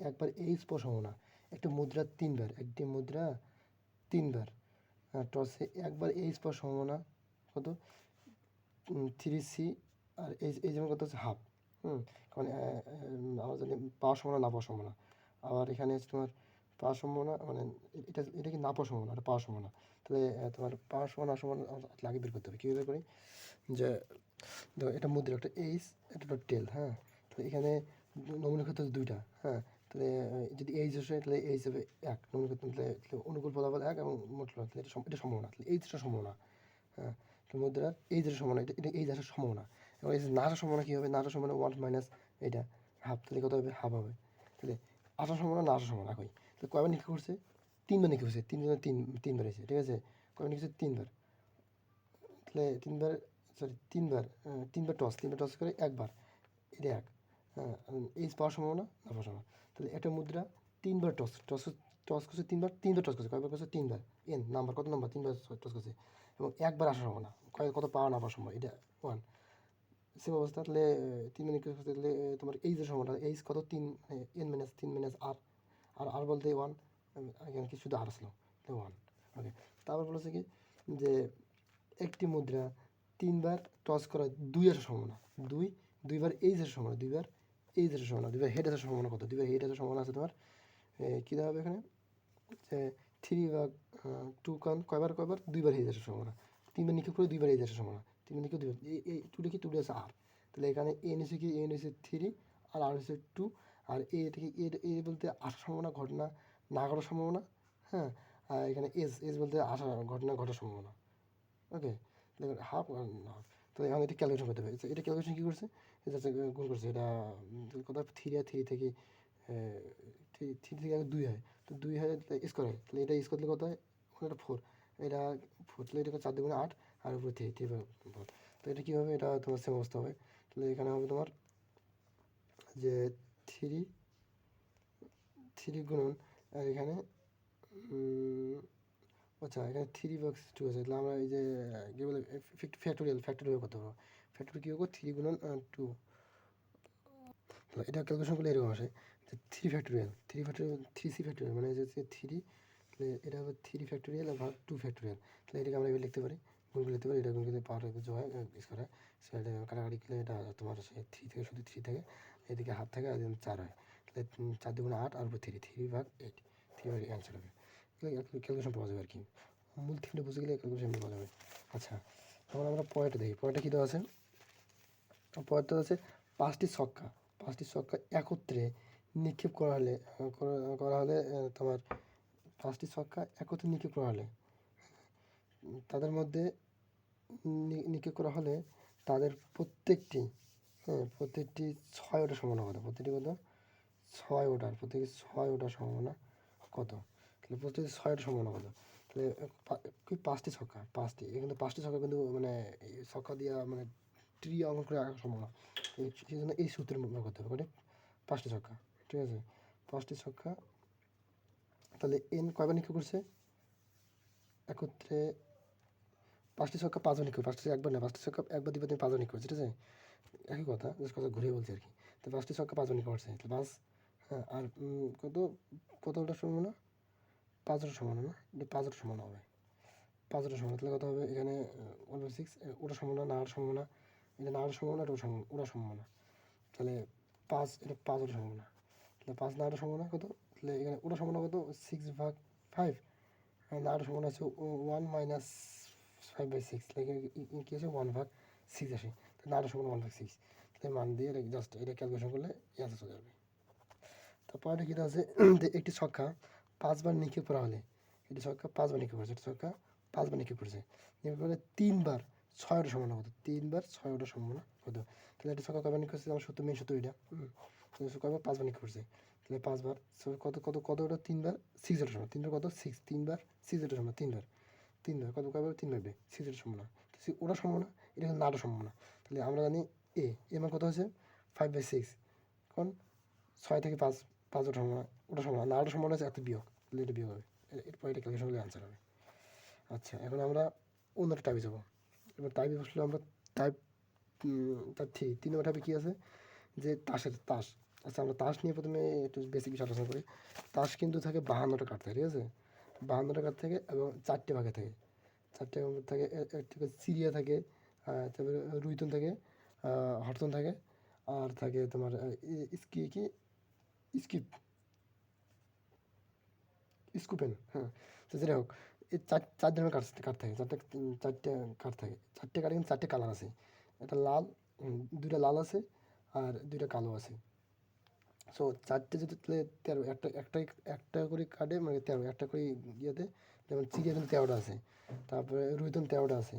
A: একবার এই সম্ভাবনা, একটি মুদ্রা তিনবার টসে একবার এই সম্ভাবনা কত 3C, আর এই যেমন কত হচ্ছে হাফ, কারণ আমরা জানি পাওয়ার সম্ভাবনা না পাওয়ার সম্ভাবনা, আবার এখানে হচ্ছে তোমার পাওয়ার সম্ভাবনা, মানে এটা কি না পাওয়ার সম্ভাবনা, এটা পাওয়ার সম্ভাবনা। তাহলে তোমার পাওয়ার সম্ভাবনা আগে বের করতে হবে, কীভাবে করি যে দেখো এটা মুদ্রা একটা এইচ, একটা টেল, হ্যাঁ। তো এখানে নমুনা ক্ষেত্র হচ্ছে 2টা, হ্যাঁ। তাহলে যদি এইচ আসে তাহলে এইচ হবে 1 নমুনা ক্ষেত্র, তাহলে অনুকূল ফলাফল 1 এবং মোট ফলাফল, তাহলে এটা সম্ভাবনা, তাহলে এইচটা সম্ভাবনা, হ্যাঁ। তো মুদ্রার এইচের সম্ভাবনা, এটা এইচ আসার সম্ভাবনা, এবং এই না আসার সম্ভাবনা কী হবে, না আসার সম্ভাবনা 1 মাইনাস এটা হাফ, তাহলে কত হবে হাফ হবে। তাহলে আসার সম্ভাবনা না আসার সম্ভাবনা একই, তাহলে কয়বার নিক্ষেপ করছে 3বার নিক্ষেপ করছে, তিনবার হয়েছে, ঠিক আছে, কয়বার নিক্ষেপ করছে 3বার, তাহলে 3বার সরি তিনবার টস করে একবার, এটা এক। হ্যাঁ, এইচ পাওয়ার সম্ভাবনা না পাওয়ার সম্ভাবনা। তাহলে একটা মুদ্রা তিনবার টস করছে, তিনবার টস করছে, কয়বার করছে? তিনবার। এন নাম্বার, কত নাম্বার? তিনবার টস করছে এবং একবার আসার সম্ভাবনা, কত পাওয়া না পাওয়ার সম্ভাবনা, এটা ওয়ান। সেম অবস্থা, তাহলে তিন মিনিট করতে গেলে তোমার এইচের সম্ভাবনা, এইচ কত? তিন, এন মাইনাস তিন মাইনাস আর, আর বলতে ওয়ান, এখানে কি শুধু আর আসলো, তাহলে ওয়ান। ওকে, তারপর বলেছে কি যে একটি মুদ্রা তিনবার টস করা দুই আসার সম্ভাবনা, দুইবার এইচ আসার সম্ভাবনা, দুইবার হেড আসার সম্ভাবনা কত? দুইবার হেড আসার সম্ভাবনা আছে তোমার কী দেওয়া হবে এখানে, যে থ্রি ভাগ টু, কয়বার দুইবার হেড আসার সম্ভাবনা, তিনবার নিক্ষেপ করে দুইবার হেড আসার সম্ভাবনা, তিনবার নিক্ষেপ দুইবার, এই টুটা কি? টুটা আছে আর, তাহলে এখানে এন এসে কি? এন এসে থ্রি আর হচ্ছে টু, আর এটা কি? এ বলতে আসার সম্ভাবনা, ঘটনা না ঘটার সম্ভাবনা। হ্যাঁ, আর এখানে এস বলতে ঘটনা ঘটার সম্ভাবনা। ওকে, দেখুন হাফ হাফ, তো এখন এটা ক্যালকুলেশন করতে হবে। এটা ক্যালকুলেশন কী করছে? এটা গুণ করছে, এটা কত? থ্রি আর থ্রি থেকে থ্রি থেকে আগে দুই হয়, তো দুই হয় স্কোয়ার হয়, তাহলে এটা স্কোয়ার দিলে কত হয়? এটা ফোর, এটা ফোর, তাহলে এটা 4 দুগুণে 8 আর উপরে থ্রি ফোর। তো এটা কী হবে? এটা তোমার সেম অবস্থা হবে, তাহলে এখানে হবে তোমার যে থ্রি গুণন, আর এখানে আচ্ছা, এখানে থ্রি বক্স টু আছে, তাহলে আমরা এই যে কী বলে ফ্যাক্টোরিয়াল করতে পারবো। ফ্যাক্টোরিয়াল কী হবে? থ্রি গুণন টু, এটা ক্যালকুলেশন করলে এরকম আসে যে থ্রি সি ফ্যাক্টোরিয়াল মানে হচ্ছে থ্রি, তাহলে এটা হবে থ্রি ফ্যাক্টোরিয়াল আর টু ফ্যাক্টোরিয়াল, তাহলে এটাকে আমরা এভাবে লিখতে পারি, গুণ করে লিখতে পারি। এটা গুণ করে পাওয়ার কিছু হয় স্কোয়ার হয়, সেটা কাটাকাটি করলে এটা তোমার সে থ্রি থেকে শুধু থ্রি থাকে, এদিকে হাফ থাকে আর চার হয়, তাহলে 4 দুগুণে 8 আর উপর থ্রি ভাগ 8, থ্রি ভাগ অ্যান্সার হবে। ক্যালকুলেশন পাওয়া যাবে আর কি, মূল থিমটা বুঝে গেলে ক্যালকুলেশন পাওয়া যাবে। আচ্ছা, এখন আমরা পয়েন্টটা দেখি, পয়েন্টটা কী দেওয়া আছে? পয়েন্টটা আছে পাঁচটি ছক্কা একত্রে নিক্ষেপ করা হলে তোমার পাঁচটি ছক্কা একত্রে নিক্ষেপ করা হলে তাদের মধ্যে নিক্ষেপ করা হলে তাদের প্রত্যেকটি, হ্যাঁ, প্রত্যেকটি 6 ওঠার সম্ভাবনা কত? প্রত্যেকটি কত? 6 ওঠার, প্রত্যেকটি 6 ওঠার সম্ভাবনা কত? তাহলে প্রত্যেকটি 6 ওঠার সম্ভাবনা কত? তাহলে পাঁচটি ছক্কা, কিন্তু পাঁচটি ছক্কা কিন্তু মানে ছক্কা দিয়া মানে ট্রি অঙ্কন করে আঁকা সম্ভব না, সেই জন্য এই সূত্রের ব্যবহার করতে হবে, মানে পাঁচটি ছক্কা, ঠিক আছে? পাঁচটি ছক্কা, তাহলে এন কয়বার নিক্ষেপ করছে একত্রে? পাঁচটি ছক্কা 5বার নিক্ষেপ, পাঁচটি একবার না, পাঁচটি ছক্কা একবার দুইবার 5বার নিক্ষেপ করছে, ঠিক আছে? একই কথা, জাস্ট কথা ঘুরে বলছি আর কি। তো পাঁচটি ছক্কা 5বার নিক্ষেপ করছে, তাহলে 5, হ্যাঁ, আর কতটার সম্ভাবনা? 5 ওটার সম্ভাবনা না, এটা 5 ওটার সম্ভাবনা হবে, 5 ওটার সম্ভাবনা, তাহলে কত হবে? এখানে 1/6 ওটার সম্ভাবনা, না ওঠার সম্ভাবনা, এটা না ওঠার সম্ভাবনা, এটা ওঠার সম্ভাবনা, তাহলে 5, এটা 5 ওঠার সম্ভাবনা, তাহলে 5 না ওঠার সম্ভাবনা কত? তাহলে এখানে ওঠার সম্ভাবনা কত? 6/5, আর না ওঠার সম্ভাবনা আছে 1 মাইনাস 5/6, তাহলে কী আছে? 1/6 আসে, তাহলে না ওঠার সম্ভাবনা 1/6, তাহলে মান দিয়ে জাস্ট এটা ক্যালকুলেশন করলে অ্যান্সার চলে যাবে। তারপর এটা কী আছে যে একটি ছক্কা 5বার নিক্ষেপ করা হলে, এটি ছক্কা 5বার নিক্ষেপ করেছে, এটি ছক্কা 5বার নিক্ষেপ করেছে, নিক্ষেপ করলে 3বার 6 ওঠার সম্ভাবনা কত? 3বার 6 ওঠার সম্ভাবনা কত? তাহলে এটা ছক্কা কয়বার নিক্ষেপ করছে? আমার সূত্র, মেন সূত্র এটা, কয়বার? 5বার নিক্ষেপ করছে, তাহলে 5বার কত ওটা? 3বার 6 ওঠার সম্ভাবনা, 3বার কত? 6, 3বার 6 ওঠার সম্ভাবনা, তিনবার কত? কয়বার? 3বার 6 ওঠার সম্ভাবনা, ওঠার সম্ভাবনা, এটা কিন্তু না ওঠার সম্ভাবনা, তাহলে আমরা জানি এ মান কত হচ্ছে? 5/6, কারণ 6 থেকে 5 ওঠার সম্ভাবনা, না ওঠার সম্ভাবনা আছে এত বিয়োগ, তাহলে এটা বিয়োগ হবে, এরপর এটা ক্যালকুলেশন করলে আনসার হবে। আচ্ছা, এখন আমরা অন্যটা টাইপে যাবো। এবার টাইপে বসলে আমরা টাইপ তার 3 নম্বর টাইপে কী আছে যে তাস। আচ্ছা, আমরা তাস নিয়ে প্রথমে একটু বেসিক বিষয় আলোচনা করি। তাস কিন্তু থাকে 52টা কার্ড থাকে, ঠিক আছে? 52টা কার্ড থাকে এবং 4টে ভাগে থাকে, 4টে থাকে, এর থেকে সিরিয়া থাকে, তারপরে রুইতন থাকে, হরতন থাকে, আর থাকে তোমার স্কিপ স্কুপেন, হ্যাঁ। তো যেটা হোক, এই চার ধরনের কার্ড থাকে, চারটে কার্ড থাকে, চারটে কার্ডে কিন্তু 4টে কালার আছে, একটা লাল, 2টা লাল আছে আর 2টা কালো আছে। সো 4টে যদি, তাহলে 13, একটা করে কার্ডে মানে 13, একটা করে ইয়েতে, যেমন চিড়িয়া কিন্তু 13টা আছে, তারপরে রুইতন 13টা আছে,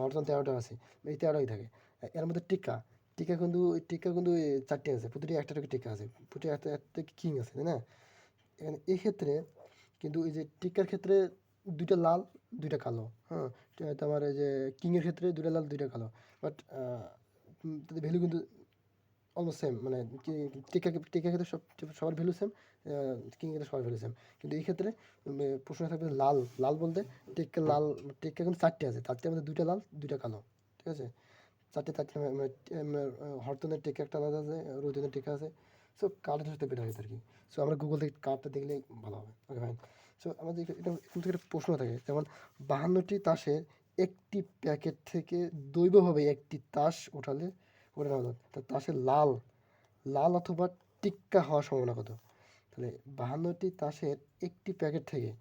A: অর্জন 13টা আছে, এই 13টাই থাকে। এর মধ্যে টিকা কিন্তু 4টে আছে, প্রতিটি একটা করে টিকা আছে, প্রতিটি একটা কিং আছে, তাই না? এখানে এক্ষেত্রে কিন্তু এই যে টিকার ক্ষেত্রে দুইটা লাল দুইটা কালো, হ্যাঁ। তোমার এই যে কিংয়ের ক্ষেত্রে দুইটা লাল দুইটা কালো, বাট তাদের ভ্যালু কিন্তু অলমোস্ট সেম, মানে কি টিকার ক্ষেত্রে সবার ভ্যালু সেম, কিং ক্ষেত্রে সবার ভ্যালু সেম। কিন্তু এই ক্ষেত্রে প্রশ্ন থাকবে লাল, লাল বলতে টেক্কা কিন্তু চারটে আছে, চারটের মধ্যে দুইটা লাল দুইটা কালো, ঠিক আছে। চারটে হরতনের টেক্কা একটা আলাদা আছে, রোহিতনের টেক্কা আছে। সো কার্ডের সাথে বেটার হয়েছে আর কি। সো আমরা গুগল থেকে কার্ডটা দেখলেই ভালো হবে। Okay fine. সো আমাদের এটা এখান থেকে একটা প্রশ্ন থাকে, যেমন 52টি তাসের একটি প্যাকেট থেকে দৈবভাবে একটি তাস ওঠালে ওঠানো হলো, তা তাসের লাল লাল অথবা টিক্কা হওয়ার সম্ভাবনা কত? তাহলে 52টি তাসের একটি প্যাকেট থেকে,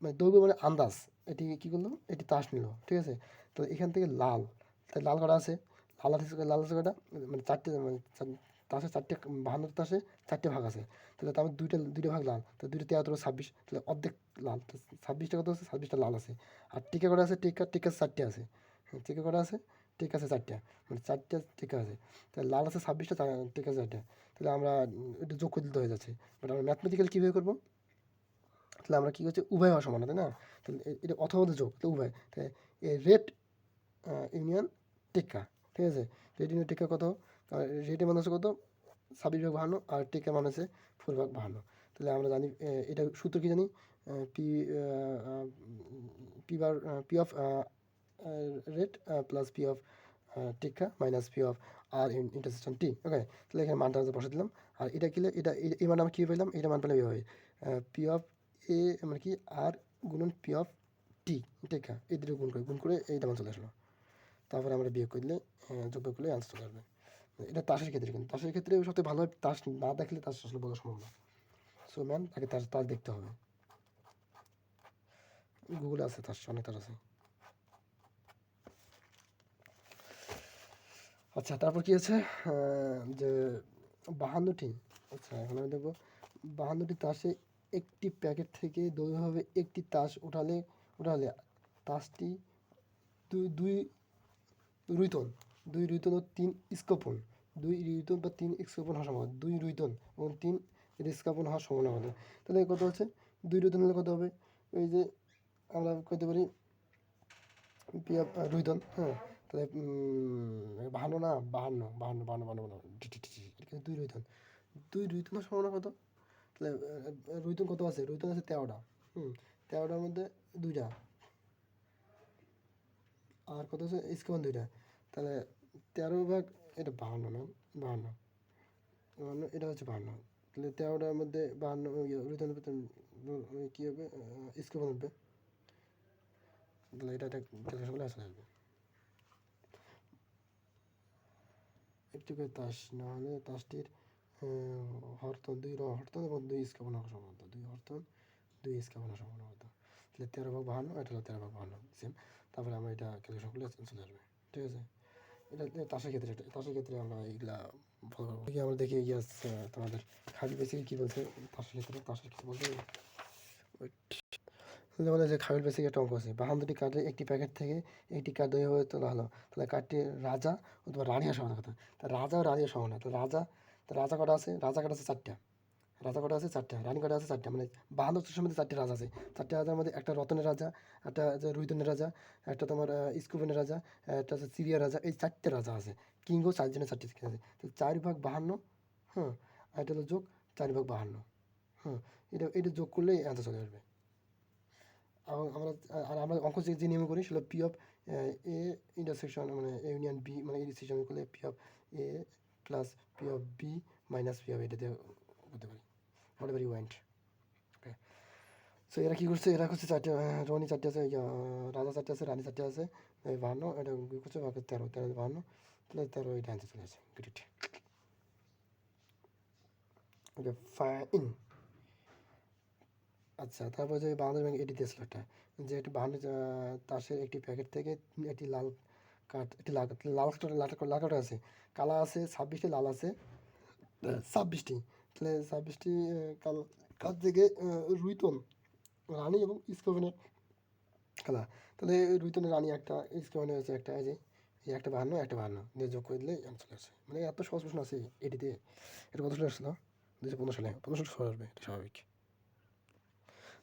A: মানে দৈব মানে আন্দাজ, এটি কী করলো, এটি তাস নিল, ঠিক আছে। তো এখান থেকে লাল, তাই লাল কটা আছে, লাল আছে কটা, মানে চারটে, মানে তাসে চারটে, 52 তাসে চারটে ভাগ আছে। তাহলে তার দুইটা দুইটা ভাগ লাল, তো দুইটা 13 26, তাহলে অর্ধেক লাল, তো 26টা কত আছে, 26টা লাল আছে। আর টিকা কটা আছে, টিকা চারটে আছে, টিকা কটা আছে, টিকা আছে চারটা, মানে চারটা টিকা আছে। তাহলে লাল আছে 26টা, টিকা আছে চারটা। তাহলে আমরা এটা যোগ করে দিতে হয়ে যাচ্ছে, বাট আমরা ম্যাথমেটিক্যাল কীভাবে করবো, তাহলে আমরা কী করছি, উভয় হওয়া সমান, তাই না। তাহলে এটা অথবা যোগ, তো উভয়, তাহলে রেড ইউনিয়ন টিক্কা, ঠিক আছে। রেড ইউনিয়ন টিক্কা কত, রেডের মান হচ্ছে কত, 26 ভাগ 52, আর টিক্কার মান হচ্ছে 4 ভাগ 52। তাহলে আমরা জানি এটা সূত্র কি জানি, P P bar P of red plus P of টিক্কা minus P of R intersection T. Okay, তাহলে এখানে মানটা বসে দিলাম। আর এটা কি, এই মান আমরা কী পেলাম, এটা মান পেলাম এইভাবে, পি অফ এ মানে কি আর গুণন পি অফ টি টিক্কা, এই দুটো গুণ করে এইটা মান চলে আসলো। তারপরে আমরা বিয়োগ করলে, যোগ করলে আনসার চলে আসবে। এটা তাসের ক্ষেত্রে, কিন্তু তাসের ক্ষেত্রে সবথেকে ভালো হয় তাস না দেখলে তাস আসলে বোঝা সম্ভব না। সো ম্যান তাকে তাস দেখতে হবে, গুগলে আছে তাস, অনেক তাস আছে। আচ্ছা, তারপর কি আছে, যে 52টি, আচ্ছা এখন আমি দেখবো 52টি তাসে একটি প্যাকেট থেকে দৈবভাবে একটি তাস উঠালে তাসটি দুই রুইতন, দুই রুইতন ও 3 স্কোপন, দুই রুইতন বা 3 স্কোপন হওয়ার সম্ভাবনা, দুই রুইতন এবং 3 স্কাপন হওয়ার সম্ভাবনা কত? তাহলে কত হচ্ছে, দুই রুইতন হলে কত হবে, ওই যে আমরা করতে পারি পি অফ রুইতন, হ্যাঁ। তাহলে 52 না, 52 কিন্তু দুই রুইতনের সম্ভাবনা কত, তাহলে রুইতন কত আছে, রুইতন আছে 13টা, 13টার মধ্যে দুইটা, আর কত আছে স্কোপন দুইটা, তাহলে 13 ভাগ, এটা 52 না, 52 52, এটা হচ্ছে 52, তাহলে 13টার মধ্যে 52 রুইতনের কী হবে, স্কোপন উঠবে, তাহলে এটা ক্যালকুলেশন করলে আসলে আসবে। একটি করে তাস না হলে তাসটির হরতন, হরতন এবং 2 স্কাপন হওয়ার সম্ভাবনা, 2 হরতন 2 স্কাপন হওয়ার সম্ভাবনা কত, তাহলে 13 ভাগ 52, এটা হলো 13 ভাগ 52 সেম। তারপরে আমরা এটা ক্যালকুলেশন করলে চলে আসবে, ঠিক আছে। এটা তাসের ক্ষেত্রে আমরা এইগুলা ফলো করবো। আমরা দেখি ইয়ে তোমাদের খাবি বেসিকে কী বলছে তাসের কিছু বলতে, যেমন যে খাবির বেসিক একটা অঙ্ক আছে, 52টি কার্ডের একটি প্যাকেট থেকে একটি কার্ড দৈব হয়ে তোলা হলো, তাহলে কার্ডটি রাজা অথবা রানী হওয়ার সমান কথা, তা রাজা ও রানী সমান, তো রাজা কটা আছে, রাজা কটা আছে চারটা, রানী কটা আছে চারটা, মানে 52টার মধ্যে 4টে রাজা আছে। 4টে রাজার মধ্যে একটা রতনের রাজা, একটা হচ্ছে রুইতনের রাজা, একটা তোমার স্কুপেনের রাজা, একটা হচ্ছে সিরিয়া রাজা, এই 4টে রাজা আছে। কিংও 4 জনের 4টে স্কিন আছে, তো 4 ভাগ 52, হ্যাঁ। আর এটা হলো যোগ 4 ভাগ 52, হ্যাঁ। এটা যোগ করলেই অ্যান্সার চলে আসবে। আমরা অঙ্ক যে নিয়ম করি সেটা পি অফ এ ইন্টারসেকশন, মানে এ ইউনিয়ন বি, মানে এই ডিসিশন করলে P of A plus P of B minus P of এটাতে করতে পারি, whatever you want. Okay, so এরা কী করছে, এরা করছে চারটে, রনি চারটে আছে, রাজা চারটে আছে, রানী চারটে আছে, 52, এটা করছে ভাগে 13 তাহলে 13 এটা অ্যান্সার চলে আসে, গ্রেট। Okay fine. আচ্ছা, তারপর যে বাংলাদেশ ব্যাংক এটি দিয়েছিল একটা, যে একটি 52 তাসের একটি প্যাকেট থেকে একটি লাল কার্ড, একটি লাল কার্ড আছে, কালা আছে 26টি, লাল আছে 26টি, তাহলে 26টি কার্ড থেকে রুইতন, রানী এবং স্কোভেনের খেলা, তাহলে রুইতনের রানী একটা, স্কোভেনের হচ্ছে একটা, এই যে এই একটা 52 একটা 52 দিয়ে যোগ করে দিলে চলে আসে, মানে এত সহজ প্রশ্ন আছে এটিতে। এটা কত সালে আসছিল, 2015 সালে, 15 সালে সহজ আসবে, এটা স্বাভাবিক।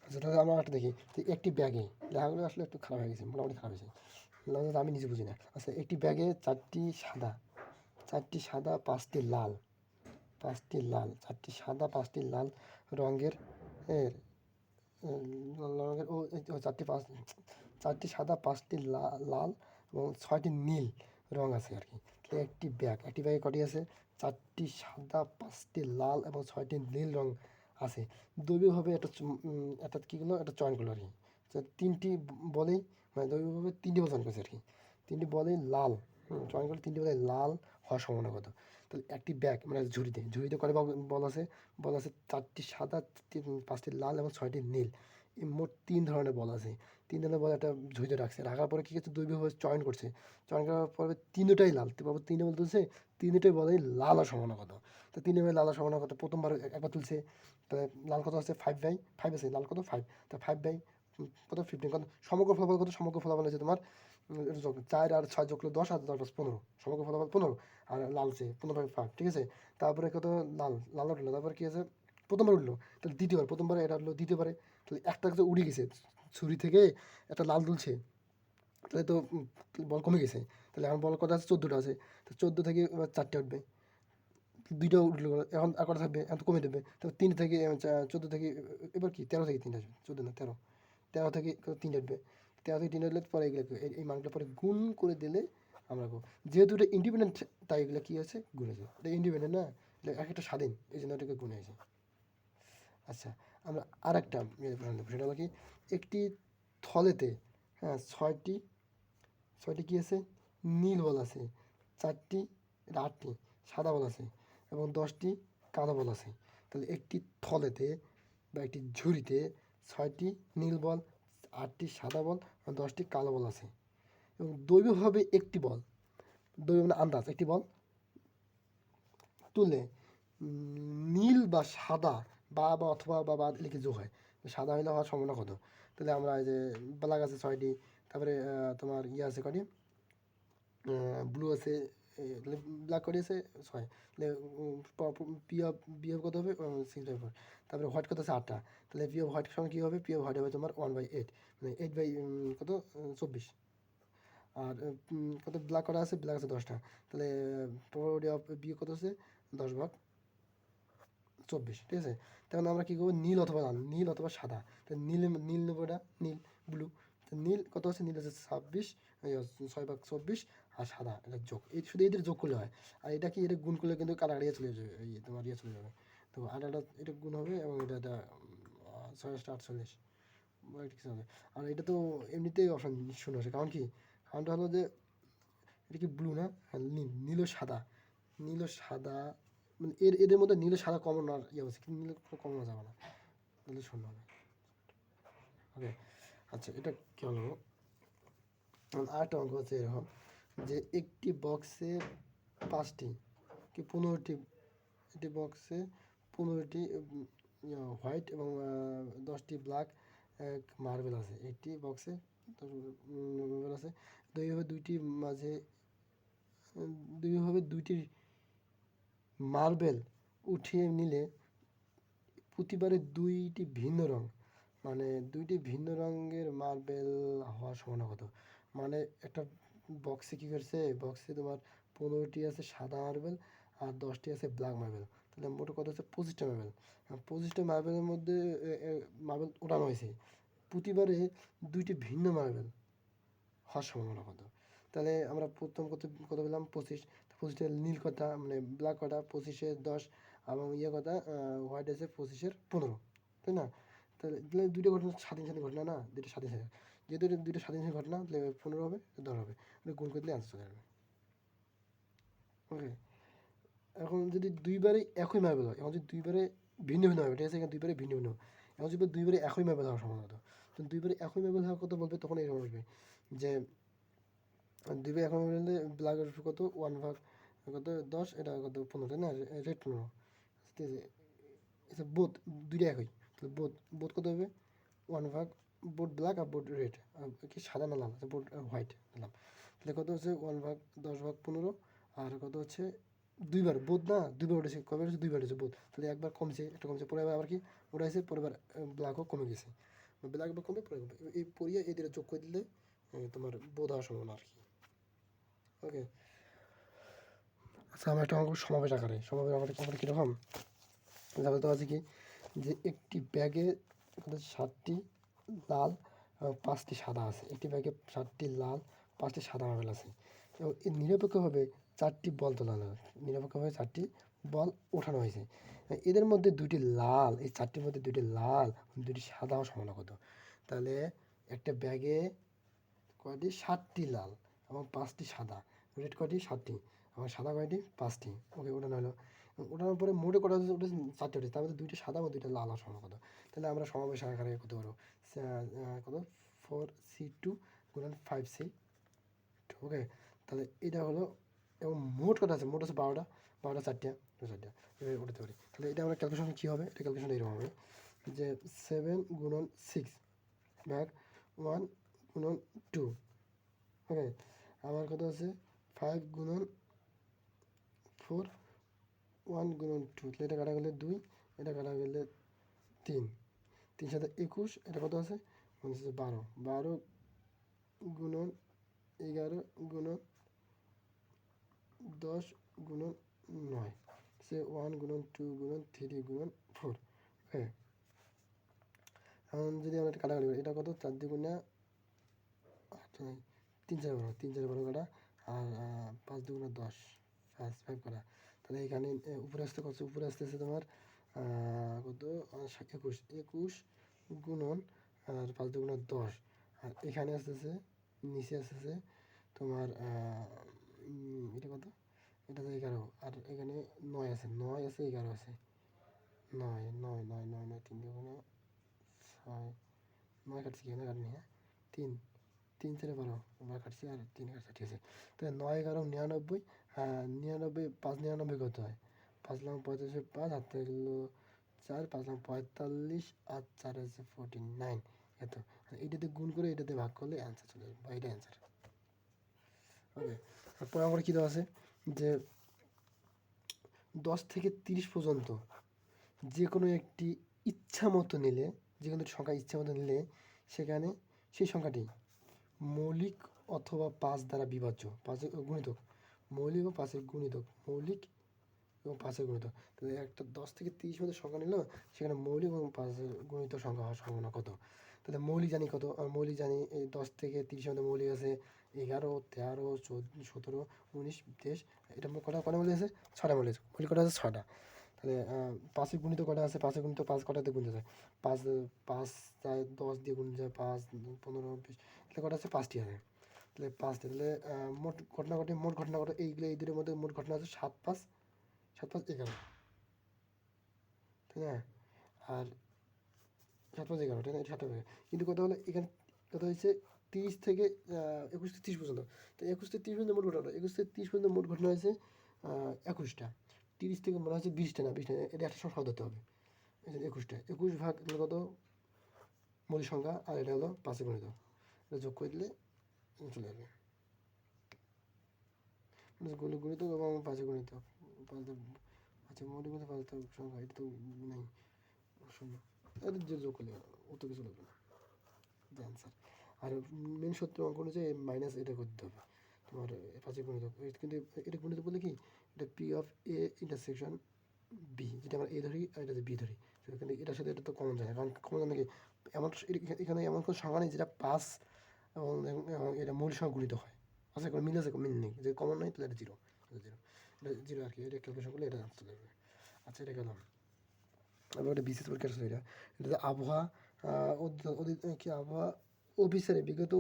A: আচ্ছা তাহলে আমরা একটা দেখি তো একটি ব্যাগে লেখাগুলো আসলে একটু খারাপ হয়ে গেছে, মোটামুটি খারাপ হয়েছে, লেখাগুলো আমি নিজে বুঝি না। আচ্ছা একটি ব্যাগে চারটি সাদা চারটি সাদা পাঁচটি লাল রঙের এর রঙের চারটি সাদা পাঁচটি লাল এবং ছয়টি নীল রং আছে আর কি। তাহলে একটি ব্যাগে কটি আছে? চারটি সাদা পাঁচটি লাল এবং ছয়টি নীল রং আছে। দৈবিকভাবে একটা কী করলো, একটা চয়ন করলো আর কি। তিনটি বলেই মানে দৈবিকভাবে তিনটি বল চয়ন করেছে আর কি। তিনটি বলেই লাল চয়ন করলে তিনটি বলে লাল হওয়ার সম্ভাবনা কত? তাহলে একটি ব্যাগ মানে ঝুড়িতে করে বল আছে চারটি সাদা, পাঁচটি লাল এবং ছয়টি নীল। এই মোট তিন ধরনের বল আছে। তিন ধরনের বল একটা ঝুড়িতে রাখার পরে কী করছে, দৈবিকভাবে চয়ন করছে। চয়ন করার পরে তিনটাই লাল, তারপর তিনটে বল তুলছে, তিনটাই বলেই লাল হওয়ার সম্ভাবনা কত? তো তিনটে বলে লাল হওয়ার সম্ভাবনা কত? প্রথমবার একবার তুলছে, তাহলে লাল কত আছে? 5/5 আছে, লাল কত? 5। তা 5/কত? 15 কত? সমগ্র ফলাফল কত? সমগ্র ফলাফল হচ্ছে তোমার 4 আর 6 যোগ করলে 10 আর 10 15, সমগ্র ফলাফল 15। আর লাল হচ্ছে 15/5, ঠিক আছে। তারপরে কত? লাল উঠলো, তারপরে কি আছে? প্রথমবার উঠলো, তাহলে প্রথমবার এটা উঠলো, দ্বিতীয়বারে তাহলে একটা কিছু উড়ে গেছে, ছুরি থেকে একটা লাল তুলছে, তাহলে তো বল কমে গেছে। তাহলে এখন বল কত আছে? 14টা আছে। তো 14 থেকে এবার 4টে উঠবে, দুইটা উঠলো, এখন আর কটা থাকবে? এখন তো কমে দেবে। তো 3 থেকে 14 থেকে এবার কি 13 থেকে 3 আসবে, 14 না 13, 13 থেকে 3 আসবে। 13 থেকে 3 আসলে পরে এগুলো এই মানগুলো পরে গুণ করে দিলে আমরা পাবো। যেহেতু এটা ইন্ডিপেন্ডেন্ট তাই এগুলো কী আছে? গুণ হয়েছে। এটা ইন্ডিপেন্ডেন্ট না, এটা এক একটা স্বাধীন, এই জন্য এটাকে গুণ হয়েছে। আচ্ছা আমরা আর একটা সেটা হলো কি, একটি থলেতে হ্যাঁ ছয়টি কী আছে? নীল বল আছে, 8টি সাদা বল আছে এবং 10টি কালো বল আছে। তাহলে একটি থলেতে বা একটি ঝুড়িতে 6টি নীল বল, 8টি সাদা বল এবং 10টি কালো বল আছে। এবং দৈবিকভাবে দৈবিক মানে আন্দাজ, একটি বল তুলে নীল বা সাদা বা অথবা বা লিখে যোগ হয়, সাদা হলে হওয়ার সম্ভাবনা কত? তাহলে আমরা এই যে ব্ল্যাক আছে 6টি, তারপরে তোমার আছে কটি? ব্লু আছে, ব্ল্যাক কটি আছে 6, তাহলে পি অফ কত হবে? 6/4। তারপরে হোয়াইট কত আছে? 8টা। তাহলে পি অফ হোয়াইট সমান কী হবে? পি অফ হোয়াইট হবে তোমার 1/8, মানে 8 কত? 24। আর কত ব্ল্যাক করা আছে? ব্ল্যাক আছে 10টা। তাহলে প্রবাবিলিটি অফ বি কত আছে? 10/24, ঠিক আছে। তখন আমরা কী করবো? নীল অথবা সাদা। তো নীল নেবো, এটা ব্লু। তো নীল কত আছে? নীল আছে 26, 6/24, আর সাদা এটা যোগ, এই শুধু এদের যোগ করলে হয়। আর এটা কি, এটা গুণ করলে কিন্তু কাটাকাটি চলে যাবে, এই তোমার চলে যাবে। তো আর এটা গুণ হবে এবং এটা 6/48 কিছু হবে। আর এটা তো এমনিতেই অপশান শূন্য আছে, কারণটা হলো যে এটা কি ব্লু না? হ্যাঁ নীল ও সাদা মানে এদের মধ্যে নীল ও সাদা কমন আর আছে, কিন্তু নীল কমন যাবে না, নীল শূন্য হবে। ওকে আচ্ছা এটা কি হলো? আরেকটা অঙ্ক হচ্ছে এরকম যে একটি বক্সে 5টি কি 15টি, একটি বক্সে 15টি হোয়াইট এবং 10টি ব্ল্যাক মার্বেল আছে। একটি বক্সে মার্বেল আছে, দুইভাবে দুইটি মার্বেল উঠিয়ে নিলে প্রতিবারে দুইটি ভিন্ন রং, মানে দুইটি ভিন্ন রঙের মার্বেল হওয়ার সম্ভাবনা কত? মানে একটা বক্সে কী করছে? বক্সে তোমার 15টি আছে সাদা মার্বেল আর 10টি আছে ব্ল্যাক মার্বেল। তাহলে মোট কত হচ্ছে? 25টা মার্বেল। 25টা মার্বেলের মধ্যে মার্বেল ওঠানো হয়েছে, প্রতিবারে দুইটি ভিন্ন মার্বেল হওয়ার সম্ভাবনা কত? তাহলে আমরা প্রথম কত পেলাম? 25। 25 নীল কথা মানে ব্ল্যাক কটা? 25-এ 10 এবং কথা হোয়াইট আছে 25-এর 15, তাই না? তাহলে দুইটা ঘটনা স্বাধীন ঘটনা না, দুইটা স্বাধীন, যেহেতু এটা দুইটা স্বাধীন ঘটনা তাহলে 15 হবে, 10 হবে, গুণ করে দিলে অ্যান্সার চলে যাবে। ওকে এখন যদি দুইবারে একই মার্বেল হয়, এখন যদি দুইবারে ভিন্ন হবে, ঠিক আছে, এখানে দুইবারে ভিন্ন এখন যদি দুইবারে একই মার্বেল হওয়ার সম্ভাবনা কত? তো দুইবারে একই মার্বেল হওয়ার কথা বলবে তখন এরকম বলবে যে দুইবারে একই মার্বেল ব্ল্যাকের কত 1/, কত 10, এটা কত 15, তাই না? রেড 15, ঠিক আছে। আচ্ছা বোথ দুইটা একই, তাহলে বোথ কত হবে? 1/, বোথ ব্ল্যাক আর বোথ রেড, কি সাদা না লাল? বোথ হোয়াইট নিলাম। তাহলে কত হচ্ছে 1/, 10/15, আর কত হচ্ছে দুইবার বোধ না, দুইবার উঠেছে, কবে উঠেছে? দুইবার উঠেছে বোধ, তাহলে একবার কমছে, একটা কমছে, পরে আবার কি ওটা হয়েছে, পরের বার ব্ল্যাকও কমে গেছে। বেলা একবার কমবে পরে কমবে, এই পড়িয়ে এদের যোগ করে দিলে তোমার বোধ হওয়ার সম্ভাবনা আর কি। ওকে, আচ্ছা আমরা একটা অঙ্ক সমাবেশ আকারে আমরা কীরকম জানতে তো আছে কি যে একটি ব্যাগে 7টি লাল এবং 5টি সাদা আছে, একটি ব্যাগে 7টি লাল 5টি সাদা মার্বেল আছে এবং এর নিরপেক্ষভাবে 4টি বল তোলানো নিরপেক্ষভাবে 4টি বল ওঠানো হয়েছে। এদের মধ্যে 2টি লাল, এই 4টির মধ্যে 2টি লাল 2টি সাদা হওয়ার সম্ভাবনা কত? তাহলে একটা ব্যাগে কয়টি? 7টি লাল এবং 5টি সাদা। রেড কয়টি? 7টি এবং সাদা কয়টি? 5টি। ওকে, ওটা হলো ওঠানোর পরে মোটে কটা হচ্ছে? ওটা 4টে উঠেছে, তার মধ্যে 2টি সাদা এবং 2টা লাল হওয়ার সম্ভাবনা কত? তাহলে আমরা সমাবেশ আকারে করতে পারবো কত 4c2 গুণন 5c। ওকে, তাহলে এটা হলো এবং মোট কটা আছে? মোট আছে 12টা, 4টা উঠাতে পারি। তাহলে এটা আমরা ক্যালকুলেশন কী হবে? এটা ক্যালকুলেশন এরকম হবে যে 7 গুণন 6 ভাগ 1 গুণন 2। ওকে, আমার কত আছে 5 গুণন 4 1 গুণন 2, তাহলে এটা কাটা গেলে 2, এটা কাটা গেলে 3, 3 সাথে 21, এটা কত আছে? 12 12 গুণন 11 গুণন 10 গুণন 9, সে 1 গুণন 2 গুণন 3 গুণন 4। হ্যাঁ, এখন যদি আমরা এটা কাটাকাটি করি, এটা কত? 4 2 3 4 12, 3 4 12 কাটা, আর 5 2 10, 5 কাটা। তাহলে এখানে উপরে আসতে কত? উপরে আসতেছে তোমার কত? 21 গুণন আর 5 2 10, আর এখানে আসতেছে নিচে আসতেছে তোমার এটা কত? এটা তো 11, আর এখানে 9 আছে, 9 আছে, 11 আছে, 9 9 9 9 9 3 2 6, 9 কাটছি, এখানে কাটনি, হ্যাঁ 3 3 4 12 আমরা কাটছি, আর 3 কাটছি, ঠিক আছে। তাহলে 9 11 99, 99 5 99 কত হয়? 5 লাখ 45 5, হাত হলো 4, 5 লাখ 45, আর 4 হচ্ছে 49, এত। এইটাতে গুণ করে এটাতে ভাগ করলে অ্যান্সার চলে আসবে, বা এটা অ্যান্সার। ওকে, তারপর আমার কী দেওয়া আছে যে 10 থেকে 30 পর্যন্ত যে কোনো একটি ইচ্ছা মতো নিলে, যে কোনো সংখ্যা ইচ্ছা মতো নিলে সেখানে সেই সংখ্যাটি মৌলিক অথবা 5 দ্বারা বিভাজ্য, 5-এর গুণিতক, মৌলিক ও 5-এর গুণিতক, মৌলিক এবং 5-এর গুণিতক। তাহলে একটা 10 থেকে 30 মধ্যে সংখ্যা নিল, সেখানে মৌলিক এবং 5-এর গুণিতক সংখ্যা হওয়ার সম্ভাবনা কত? তাহলে মৌলিক জানি কত? আর মৌলিক জানি এই 10 থেকে 30-এর মধ্যে মৌলিক আছে 11 13 14 17 19 23, এটা কটা মৌলিক আছে? 6টা মৌলিক আছে, মৌলিক কটা আছে? 6টা। তাহলে 5-এর গুণিত কটা আছে? 5-এর গুণিত 5 কটাতে গুণতে যায়? 5 5 10 দিয়ে গুণ যায়, 5 15 20, তাহলে কটা আছে? 5টি আছে। তাহলে 5টি, তাহলে মোট ঘটনা ঘটে এইগুলো, এই দুটোর মধ্যে মোট ঘটনা আছে 7 5 11, তাই না? আর 7 5 11, তাই না? এটা 7টা হবে, কিন্তু কথা হলো এখানে কথা হচ্ছে 30 থেকে 21 থেকে 30 পর্যন্ত। তো 21 থেকে 30 পর্যন্ত মোট ঘটনা, 21 থেকে 30 পর্যন্ত মোট ঘটনা হয়েছে 21টা। 30 থেকে মনে হচ্ছে 20টা, না 20টা, এটা একটা সংখ্যা ধরতে হবে। 21টা, 21 ভাগ কত? মৌলিক সংখ্যা, আর এটা হলো 5-এর গুণিত, এটা যোগ করে দিলে চলে যাবে। গুণিত এবং 5-এর গুণিত, আচ্ছা মৌলিক মধ্যে 5 সংখ্যা, এটা তো নেই, শূন্য, এটা যে যোগ করলে অত কিছু লাগবে না, অ্যান্সার। আর মেন সূত্র অঙ্ক অনুযায়ী মাইনাস এটা করতে হবে তোমার 5-এর গুণিত, কিন্তু এটা গুণিত বলে কি, এটা P of A intersection B, যেটা আমরা এ ধরি আর এটা বি ধরি, কিন্তু এটার সাথে এটা তো কমন যায় না, কারণ কমন জানে কি এমন এখানে এমন কোনো সংখ্যা নেই যেটা 5 এবং এটা মৌলিক সংখ্যা গুণিত হয়। আচ্ছা মিল আছে? মিল নেই, যে কমন নাই, তাহলে এটা জিরো, এটা জিরো আর কি, এটা ক্যালকুলেশন করলে এটা আনসার লাগবে। আচ্ছা এটা গেলাম। তারপর একটা বিশেষ পরীক্ষা আসলে এটাতে আবহাওয়া কি আবহাওয়া অফিসারে বিগত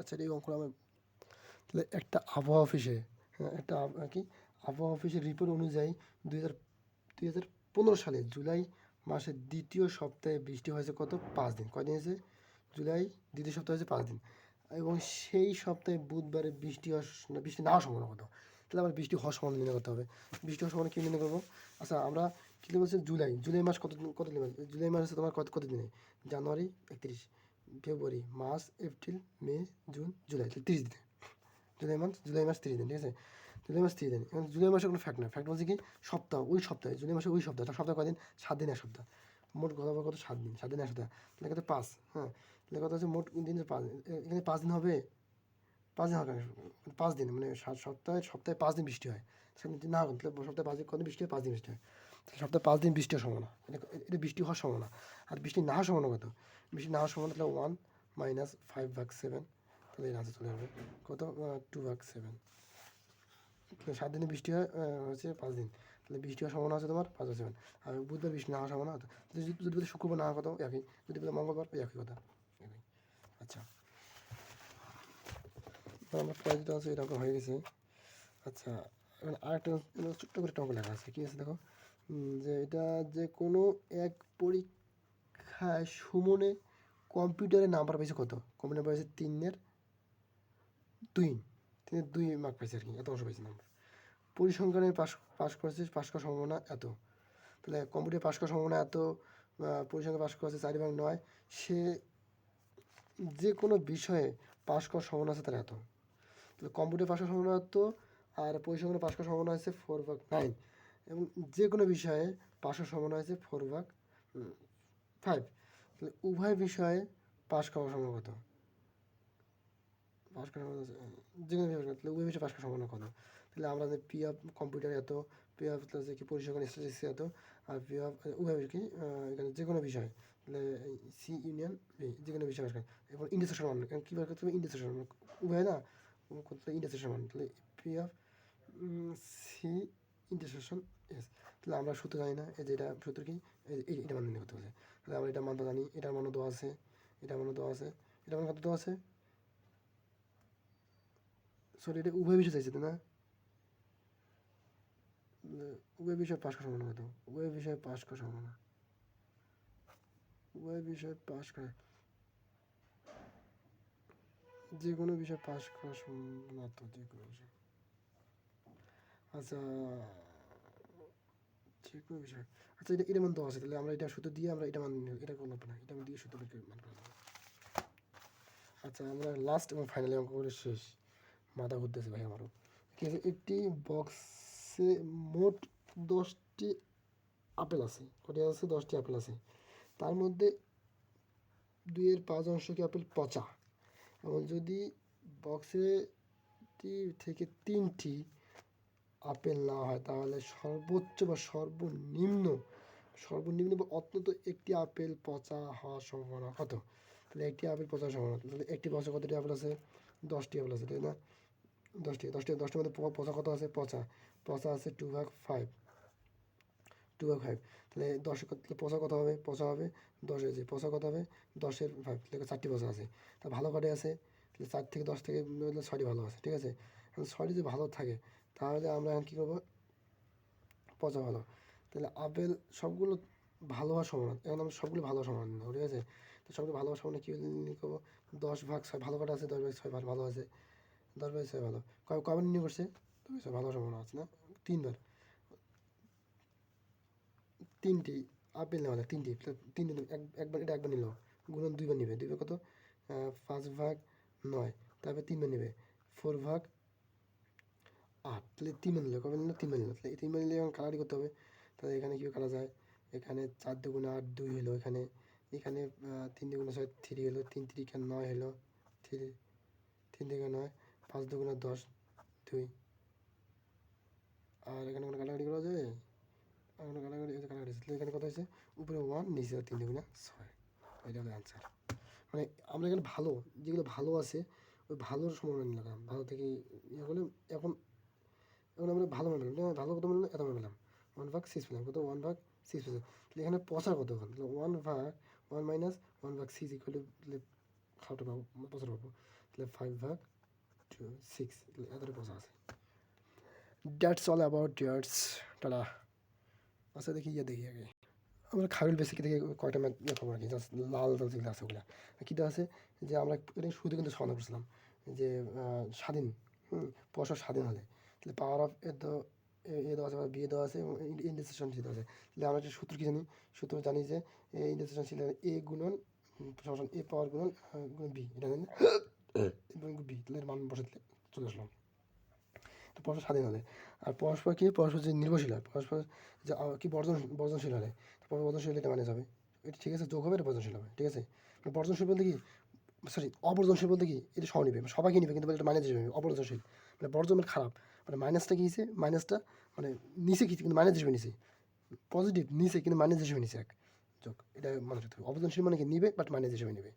A: আচ্ছা এই অঙ্ক আমার, তাহলে একটা আবহাওয়া অফিসে, একটা কি আবহাওয়া অফিসের রিপোর্ট অনুযায়ী 2015 সালে জুলাই মাসের দ্বিতীয় সপ্তাহে বৃষ্টি হয়েছে কত? 5 দিন। কয়দিন হয়েছে? জুলাই দ্বিতীয় সপ্তাহে হয়েছে 5 দিন, এবং সেই সপ্তাহে বুধবারে বৃষ্টি না হওয়ার সম্ভাবনা কত? তাহলে আমার বৃষ্টি হওয়ার সম্ভাবনা নির্ণয় করতে হবে। বৃষ্টি হওয়ার সম্ভাবনা কী নির্ণয় করবো? আচ্ছা আমরা কী বলছি? জুলাই মাস কত দিন মাস? জুলাই মাস হচ্ছে তোমার কত দিনে? জানুয়ারি 31, ফেব্রুয়ারি, মার্চ, এপ্রিল, মে, জুন, জুলাই, 30 দিনে। জুলাই মাস 30 দিন, ঠিক আছে? জুলাই মাস 30 দিন। এখন জুলাই মাসে কোনো ফ্যাক্ট না, ফ্যাক্ট বলছে কি সপ্তাহ, ওই সপ্তাহে, জুলাই মাসে ওই সপ্তাহ, সপ্তাহ কদিন? 7 দিন, এক সপ্তাহ। মোট কথা কত 7 দিন, 7 দিন 100 টাকা, তাহলে কত 5, হ্যাঁ, তাহলে কত হচ্ছে মোট দিন 5, এখানে 5 দিন হবে, 5 দিন হবে, 5 দিন মানে সপ্তাহে 5 দিন বৃষ্টি হয়, 7 দিন না, তাহলে সপ্তাহে 5 দিন কত বৃষ্টি হয়, 5 দিন বৃষ্টি হয়, তাহলে সপ্তাহে 5 দিন বৃষ্টি হওয়ার সম্ভাবনা, এটা বৃষ্টি হওয়ার সম্ভাবনা। আর বৃষ্টি না হওয়ার সম্ভাবনা কত, বৃষ্টি না হওয়ার সম্ভাবনা তাহলে 1 মাইনাস 5/7, তাহলে এর আনসার চলে যাবে কত 2/7। 7 দিনে বৃষ্টি হয় হচ্ছে 5 দিন, তাহলে বৃষ্টি হওয়ার সম্ভাবনা আছে তোমার 5/7। আর বুধবার বৃষ্টি না হওয়ার সম্ভাবনা হতো, যদি বলে শুক্রবার না হওয়ার কথা একই, যদি বলে মঙ্গলবার একই কথা, একই। আচ্ছা, আমার পরে যেটা আছে এরকম হয়ে গেছে। আচ্ছা, এবার আরেকটা ছোট্ট করে একটা অঙ্ক লেখা আছে, কী আছে দেখো, যে এটা যে কোনো এক পরীক্ষায় সুমনে কম্পিউটারে নাম্বার পাইছে কত, কম্পিউটার পাইছে 3/2, 3/2 মার্ক পাইছে আর কি, এত অংশ পাইছে নাম্বার। পরিসংখ্যানে পাস করেছে, পাস করার সম্ভাবনা এত, তাহলে কম্পিউটারে পাস করার সম্ভাবনা এত, পরিসংখ্যানে পাস করেছে 4/9, সে যে কোনো বিষয়ে পাস করার সম্ভাবনা আছে তার এত, তাহলে কম্পিউটারে পাস করার সম্ভাবনা এত, আর পরিসংখ্যানে পাস করার সম্ভাবনা আছে 4/9, এবং যে কোনো বিষয়ে পাস করার সম্ভাবনা আছে 4/5, তাহলে উভয় বিষয়ে পাস করার সম্ভাবনা কত, পাস করার সম্ভাবনা যে কোনো বিষয়ে, তাহলে উভয় বিষয়ে পাস করার সম্ভাবনা কত, তাহলে আমরা যে পি অফ কম্পিউটার এত, পি অফ কি পরিসংখ্যান স্ট্যাটিস্টিক্স এত, আর পি অফ উভয় কি এখানে যে কোনো বিষয়, তাহলে সি ইউনিয়ন বি যে কোনো বিষয় পাস করে, এবং ইন্টারসেকশন মান, কারণ কী বার করতে হবে, ইন্টারসেকশন মান উভয় না, করতে ইন্টারসেকশন মান, তাহলে P of C intersection S, তাহলে আমরা সূত্র জানি না, এই যে এটা সূত্র কি, এটা মান নির্ণয় করতে হবে, তাহলে আমরা এটা মানটা জানি, এটার মানও দেওয়া আছে, এটার মানও দেওয়া আছে, এটার মান কত দেওয়া আছে, সরি এটা উভয় বিষয় চাইছে না, উভয় বিষয়ে পাস করার সম্ভাবনা কত, উভয় বিষয়ে পাস করার সম্ভাবনা, উভয় বিষয়ে পাস করা, যে কোনো বিষয়ে পাস করার সম্ভাবনা তো যে কোনো বিষয়, আচ্ছা যে কোনো বিষয়, আচ্ছা এটা মান দেওয়া আছে, তাহলে আমরা এটা সূত্র দিয়ে আমরা এটা মান এটা করলাম না, এটা দিয়ে সূত্র মান করে দেবো। আচ্ছা, আমরা লাস্ট এবং ফাইনালি অঙ্ক করে শেষ, মাথা ঘুরতেছে ভাই আমারও। ঠিক আছে, একটি বক্সে মোট 10টি আপেল আছে, কটি আছে, 10টি আপেল আছে, তার মধ্যে 2/5 কি আপেল পচা, এবং যদি বক্সেটি থেকে 3টি আপেল না হয়, তাহলে সর্বোচ্চ বা সর্বনিম্ন বা অত্যন্ত একটি আপেল পচা হওয়ার সম্ভাবনা কত, তাহলে একটি আপেল পচার সম্ভাবনা, তাহলে একটি বক্সে কতটি আপেল আছে, 10টি আপেল আছে, তাই না, 10টার মধ্যে পচা কত আছে, পচা পচা আছে 2/5, 2/5, তাহলে 10 পচা কত হবে, পচা হবে 10, যে পচা কত হবে 10/5, তাহলে 4টি পচা আছে, তা ভালো কটে আছে, তাহলে 4 থেকে 10 থেকে 6টি ভালো আছে, ঠিক আছে, এখন 6টি যদি ভালো থাকে, তাহলে আমরা এখন কী করবো, পচা ভালো, তাহলে আপেল সবগুলো ভালো হওয়ার সম্ভাবনা, এখন আমরা সবগুলো ভালো হওয়ার সম্ভাবনা নেবো, ঠিক আছে, তো সবগুলো ভালো হওয়ার সম্ভাবনা কী করবো, 10/6 ভালো কটা আছে, 10/6 ভালো আছে, 10/6 ভালো, কয়বার নির্ণয় করছে, 10/6 ভালো হওয়ার সম্ভাবনা আছে না, 3বার, 3টি আপেল নেওয়া যায়, 3টি, একবার এটা একবার নিল, গুণন 2বার নিবে, 2বার কত 5/9, তারপরে 3বার নিবে 4/8, তাহলে 3বার নিল, কবে নিল, 3বার নিল, তাহলে এই 3বার নিলে এখন কাটাকাটি করতে হবে, তাহলে এখানে কী কাটা যায়, এখানে 4 2 8 2 হলো, এখানে 3 2 6 3 হলো, 3 3 9 হলো, 3 3 9, 5 2 10 2, আর এখানে কোনো কাটাকাটি করা যায়, আমরা কাটাকাটি তাহলে এখানে কত হয়েছে, উপরে 1 নিচে 3 2 6, এটা হলো অ্যান্সার। মানে আমরা এখানে ভালো যেগুলো ভালো আছে ওই ভালোর সম্ভাবনা নিলাম, ভালো থেকে ইয়ে হলে, এখন এখন আমরা ভালো মান পেলাম, ভালো কত পেলাম, এত মান পেলাম 1/6 পেলাম, কত 1/6 পেলাম, তাহলে এখানে পচার কত, ওখানে তাহলে 1/1 মাইনাস 1/6 ইকুয়াল টু, তাহলে খাওয়াটা পাবো, পচার পাবো, তাহলে 5/6, তাহলে এতটা পচা আছে। That's all about years, tata. আচ্ছা দেখি দেখি আগে আমরা খারুল বেসিক থেকে কয়টা ম্যাথ খবর রাখি, জাস্ট লাল যেগুলো আছে ওগুলো কীটা আছে, যে আমরা এটা শুরুতে কিন্তু সমাধান করছিলাম, যে স্বাধীন, পরস্পর স্বাধীন হলে, তাহলে পাওয়ার অফ এ দেওয়া আছে, বি দেওয়া আছে, এবং ইন্টারসেকশন সি দেওয়া আছে, তাহলে আমরা একটা সূত্র কী জানি, সূত্র জানি যে ইন্টারসেকশন ছিল এ গুণন সমান এ পাওয়ার গুণন বি, এটা জানি এবং বি, তাহলে এর মান বসাতে চলে আসলাম, তো পরস্পর স্বাধীন হলে, আর পরস্পর কি পরস্পর যে নির্ভরশীল হয়, পরস্পর যে কি বর্জনশীল হলে, বর্জনশীল হলে এটা মানে যাবে এটা ঠিক আছে, যোগ হবে, এটা বর্জনশীল হবে, ঠিক আছে। বর্জনশীল বলতে কি, সরি অবর্জনশীল বলতে কি, এটা সহ নিবে, সবাইকে নিবে, কিন্তু এটা মাইনাস হিসেবে নিবে। অবর্জনশীল মানে বর্জন মানে খারাপ, মানে মাইনাসটা কি হিসেবে, মাইনাসটা মানে নিচে কি, কিন্তু মাইনাস হিসেবে নিচে, পজিটিভ নিচে কিন্তু মাইনাস হিসেবে নিচে এক যোগ, এটা মনে রাখতে হবে। অবর্জনশীল মানে কি নিবে, বাট মাইনাস হিসেবে নিবে,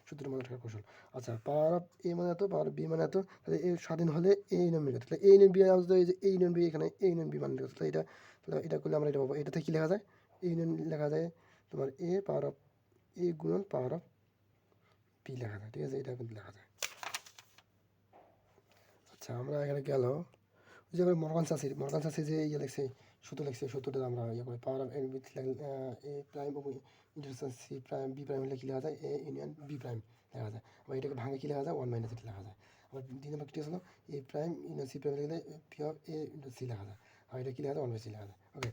A: সূত্র মনে রাখার কৌশল। আচ্ছা, পাওয়ার অফ এ মানে এত, পাওয়ার অফ বি মানে এত, তাহলে এ স্বাধীন হলে এ ইউনিয়ন বি, তাহলে এ ইউনিয়ন বি এই যে এ ইউনিয়ন বি, এখানে এ ইউনিয়ন বি মানে তাহলে এটা, তাহলে এটা করলে আমরা এটা পাবো। এটা থেকে কী লেখা যায়, এ ইউনিয়ন লেখা যায় তোমার এ পাওয়ার অফ এ গুণন পাওয়ার অফ বি লেখা যায়, ঠিক আছে, এটা কিন্তু লেখা যায়। আচ্ছা, আমরা এখানে গেল ওই যে মর্গান চাষি যে ইয়ে লিখছে, সূত্র লিখছে, সূত্রটা আমরা ইয়ে করি, power of A with A prime intersection C prime B prime হলে কী লেখা যায়, এ ইউনিয়ন বি প্রাইম লেখা যায়। আবার এটাকে ভাঙে কী লেখা যায়, ওয়ান মাইনাস এটা লেখা যায়। আবার দুই নম্বর কী আসলো, A prime union C prime লিখলে P of A into C লেখা যায়। আর এটা কী লেখা যায়, ওয়ান বাই সি লেখা যায়। ওকে,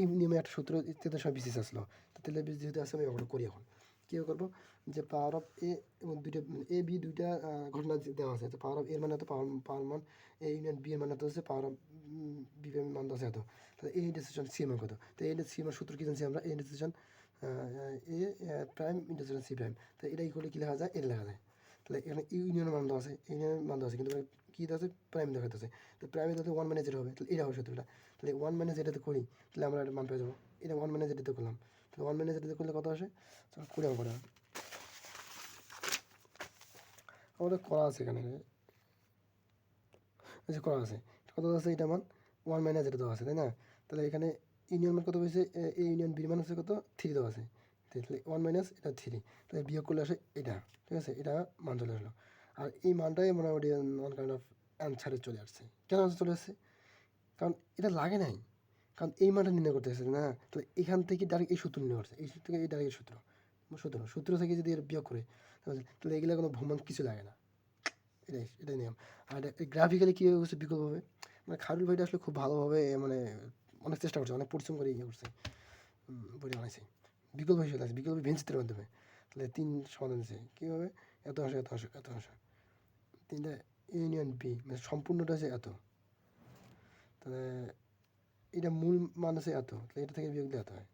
A: এই নিয়মে একটা সূত্র ইত্যাদি সব বিশেষ আসলো, তাহলে যেহেতু আসলে আমি ওগুলো করি এখন কী করবো, যে পাওয়ার অফ এ এবং দুইটা এ বি দুইটা ঘটনা দেওয়া আছে, তো পাওয়ার অফ এর মানে তো পাওয়ার মান এ ইউনিয়ন বি এর মান তো হচ্ছে পাওয়ার অফ বি এর মান তো আছে এত, তাহলে এই ইন্টারসেকশন সি এর মান কত, তো এই সি এর সূত্র কী জানছি আমরা, এই intersection A prime intersection C prime, তো এটা ইকুয়ালি কী লেখা যায়, এটা লেখা যায়। তাহলে এখানে ইউনিয়নের মান দেওয়া আছে, ইউনিয়নের মান দেওয়া আছে, কিন্তু কী দেওয়া আছে, প্রাইম দেখাতে আছে, তো প্রাইমে যাতে ওয়ান মাইনাস যেটা হবে, তাহলে এটা হবে সূত্রটা। তাহলে ওয়ান মাইনাস যেটাতে করি, তাহলে আমরা একটা মান পেয়ে যাবো, এটা ওয়ান মাইনাস যেটাতে করলাম, তাহলে ওয়ান মাইনাস যেটাতে করলে কত আসে, করে করে আমাদের করা আছে এখানে, আচ্ছা করা আছে, কত আছে এটা মান, ওয়ান মাইনাস যেটা দেওয়া আছে, তাই না। তাহলে এখানে ইউনিয়ন মান কত হয়েছে, এই ইউনিয়ন বির মান হচ্ছে কত, থ্রি দেওয়া আছে, তাহলে ওয়ান মাইনাস এটা থ্রি, তাহলে বিয়োগ করলে আসে এটা, ঠিক আছে, এটা মান চলে আসলো। আর এই মানটাই মোটামুটি ওয়ান কাইন্ড অফ অ্যান্সারে চলে আসছে। কেন চলে আসছে, কারণ এটা লাগে নাই, কারণ এই মানটা নির্ণয় করতে আসছে না, তাহলে এখান থেকে ডাইরেক্ট এই সূত্র নির্ণয় করছে, এই সূত্র থেকে এই ডাইরেক্ট সূত্র, সূত্র থেকে যদি এর বিয়োগ করে, তাহলে এগুলো কোনো ভ্রমণ কিছু লাগে না, এটাই নিয়ম। আর গ্রাফিক্যালি কী হচ্ছে বিকল্পভাবে, মানে খারুল ভাইটা আসলে খুব ভালোভাবে মানে অনেক চেষ্টা করছে, অনেক পরিশ্রম করে ইয়ে করছে, বইটা বানাইছে বিকল্প হিসেবে আছে, বিকল্প ভেঞ্চিত্রের মাধ্যমে। তাহলে তিন সমাধান দিচ্ছে কীভাবে, এত অংশ এত অংশ এত অংশ, তিনটা ইউনিয়ন বি মানে সম্পূর্ণটা আছে এত, তাহলে এটা মূল মান আছে এত, তাহলে এটা থেকে বিয়োগ দিলে এত হয়।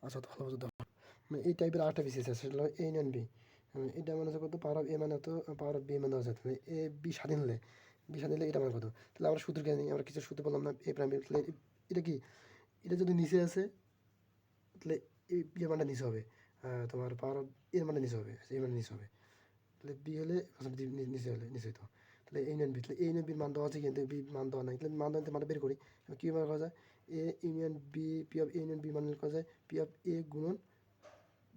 A: আচ্ছা, তো ভালো বুঝতে মানে এই টাইপের আরেকটা বিশেষ আছে, সেটা হলো এ ইউনিয়ন বি, এটা মানে হচ্ছে কত, পাওয়ার অফ এ মানে এত, পাওয়ার অফ বি মানে আছে, তাহলে এ বি স্বাধীন হলে, বি স্বাধীন হলে এটা মানে কত, তাহলে আমরা সূত্র জানি, আমরা কিছু সূত্র বললাম না, এ প্রাইম, তাহলে এটা কি, এটা যদি নিচে আসে, তাহলে এই বি এর মানটা নিচে হবে, তোমার পাওয়ার অফ এর মানটা নিচে হবে, এই মানে নিচে হবে, তাহলে বি হলে নিচে হলে নিচে হতো, তাহলে এই ইউনিয়ন বি, তাহলে এই ইউনিয়ন বির মান দেওয়া আছে, কিন্তু বি মান দেওয়া নাই, তাহলে মান দেওয়া মানটা বের করি, কীভাবে করা যায়, A union B, P of A union B মান করা যায় পি অফ এ গুণন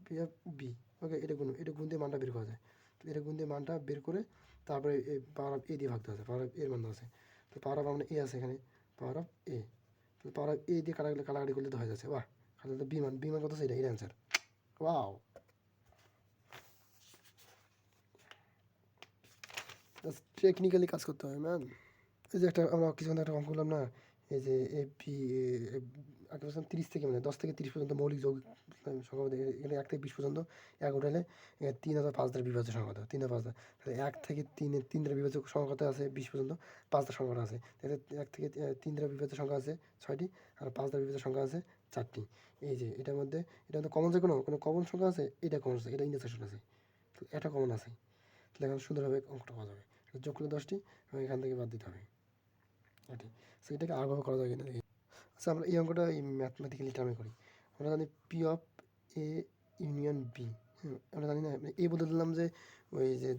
A: পি অফ বি। ওকে, এটা গুণ দিয়ে মানটা বের করা যায়, তো এটা গুণ দিয়ে মানটা বের করে তারপরে এই পাওয়ার অফ এ দিয়ে ভাগতে আছে, পাওয়ার অফ এর মান দেওয়া আছে, তো পাওয়ার অফ আমরা এ আছে এখানে, পাওয়ার অফ এ, তো পাওয়ার অফ এ দিয়ে কাটাকাটি করলে তো হয়ে যাচ্ছে, বাহ, তাহলে তো বি মান কত সেটা, এটা অ্যান্সার, ওয়াও, টেকনিক্যালি কাজ করতে হয় ম্যান। এই যে একটা আমরা কিছুক্ষণ একটা অঙ্ক করলাম না, এই যে এ পি আগে বলছিলাম 30 থেকে মানে 10 থেকে 30 পর্যন্ত মৌলিক যৌগিক সংখ্যা মধ্যে, এখানে 1 থেকে 20 পর্যন্ত এক উঠালে 3 অথবা 5 দ্বারা বিভাজ্য সংখ্যা কত, 3 বা 5 দ্বারা, তাহলে 1 থেকে 3 দ্বারা বিভাজ্য সংখ্যা কত আছে 20 পর্যন্ত, 5 দ্বারা সংখ্যাটা আছে, তাহলে 1 থেকে 3 দ্বারা বিভাজ্য সংখ্যা আছে 6টি, আর 5 দ্বারা বিভাজ্য সংখ্যা আছে 4টি। এই যে এটার মধ্যে কমন যে কোনো কমন সংখ্যা আছে, এটা কমন আছে, এটা ইন্টারসেকশন আছে, তো এটা কমন আছে, তাহলে এখন সুন্দরভাবে অঙ্কটা পাওয়া যাবে, যোগ করলে 10টি এবং এখান থেকে বাদ দিতে হবে এটি, সো এটাকে আরভাবে করা যায় কিনা দেখি। আচ্ছা, আমরা এই অঙ্কটা এই ম্যাথমেটিক্যালি টার্মে করি, আমরা জানি P of A union B, আমরা জানি না, এ বলে দিলাম যে ওই যে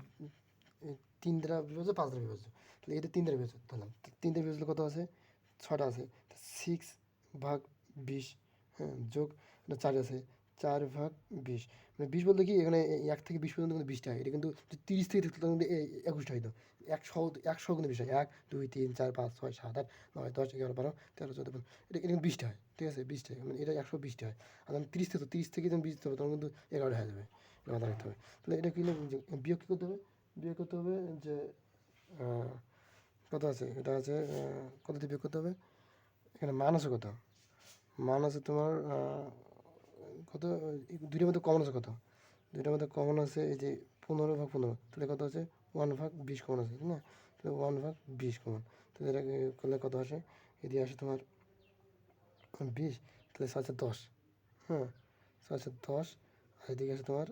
A: 3 দ্বারা বিভাজ্য 5 দ্বারা বিভাজ্য, তাহলে এটা 3 দ্বারা বিভাজ্য ধরলাম, 3 দ্বারা বিভাজ্য কত আছে, 6টা আছে, 6 ভাগ 20, হ্যাঁ, যোগ 4 আছে, 4 ভাগ 20, মানে 20 বলতে কি এখানে 1 থেকে 20 পর্যন্ত কিন্তু 20টা হয়, এটা কিন্তু 30 থেকে থাকতো কিন্তু 21টা হইতো, 100 কিন্তু 20 হয়, 1 2 3 4 5 6 7 8 9 10 11 12 13 14 15, এটা কিন্তু 20টা হয়, ঠিক আছে, 20টা মানে এটা 120টা হয়, আর যখন 30 থেকে যখন 20 হবে তখন কিন্তু 11টা হয়ে যাবে, এটা মাথায় রাখতে হবে। তাহলে এটা কি বিয়োগ কী করতে হবে, বিয়োগ করতে হবে যে কত আছে, এটা আছে কত দিয়ে বিয়োগ করতে হবে, এখানে মান আছে কত, মান আছে তোমার কত, দুইটার মধ্যে কমন আছে কত, দুইটার মধ্যে কমন আছে এই যে 15 ভাগ 15, তাহলে কত আছে 1 ভাগ 20 কমন আছে, ঠিক না, তাহলে 1 ভাগ 20 কমন, তাহলে এটা করলে কত আসে, এদিকে আসে তোমার 20, তাহলে 7 10, হ্যাঁ, 410, আর এদিকে আছে তোমার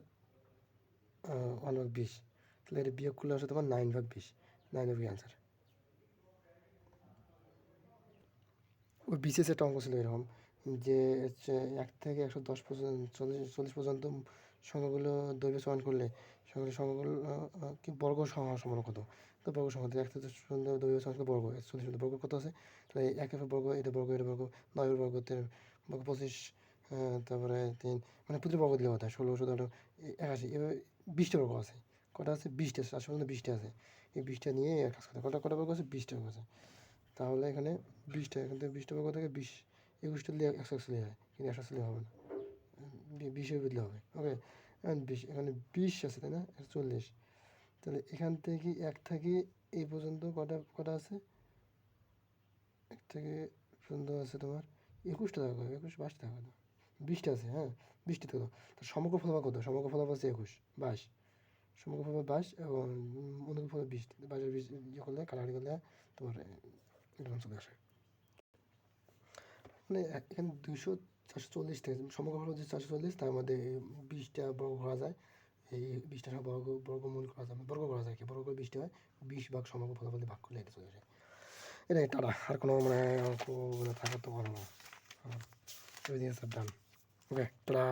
A: 1/20। তাহলে এটা বিয়োগ করলে আসে তোমার 9/20, 9 হবে অ্যান্সার। ওই বিশেষ একটা অঙ্ক ছিল এরকম যে হচ্ছে 1 থেকে 110 পর্যন্ত 40 পর্যন্ত সংখ্যাগুলো দৈর্ঘ্য সমান করলে সংখ্যাগুলো কি বর্গ সংখ্যা সমান কত? তো বর্গ সংখ্যা 1 থেকে 10 পর্যন্ত দৈর্ঘ্য সমান বর্গ 40 পর্যন্ত বর্গ কত আছে? তাহলে 1 এর বর্গ, এটা বর্গ, এটা বর্গ, 9 এর বর্গ, 13 বর্গ, 25, তারপরে 3, মানে প্রতিটা বর্গ দিলে কথা 16, 17, 81, এভাবে 20টা বর্গ আছে। কটা আছে? 20টা, 4 পর্যন্ত 20টা আছে। এই 20টা নিয়ে কাজ করতে কটা কটা বর্গ আছে? 20টা বর্গ আছে। তাহলে এখানে 20টা, এখান থেকে 20টা বর্গ থেকে 20, 21টা দিলে 100 চলে যায়, কিন্তু 100 চলে হবে না, 20-এর বদলে হবে। ওকে, এখন 20, এখানে 20 আছে তাই না, 40। তাহলে এখান থেকে 1 থেকে এই পর্যন্ত কটা কটা আছে? 1 থেকে পর্যন্ত আছে তোমার 21টা থাকবে, 21, 22 থাকবে না, 20টা আছে। হ্যাঁ, 20টা থাকলো। তো সমগ্র ফলাফল কত? সমগ্র ফলাফল আছে 21, 22। সমগ্র ফলাফল 22 এবং অনুগ্রহ ফলাফল 20। 22 20 ইয়ে করলে কাটাকাটি করলে তোমার এরকম চলে আসে। মানে এখানে 200, 440 থেকে সমগ্র ফলাফল যে 440, তার মধ্যে 20টা বর্গ করা যায়। এই 20টা বর্গমূল করা যায়, বর্গ করা যায় কি, বর্গ করে 20টা হয়, 20 ভাগ সমগ্র ফলাফল দিয়ে ভাগ করলে এটা চলে আসে। এটাই টাটা, আর কোনো মানে অঙ্ক মানে থাকার তো ভালো না। Everything is done. Okay, tata.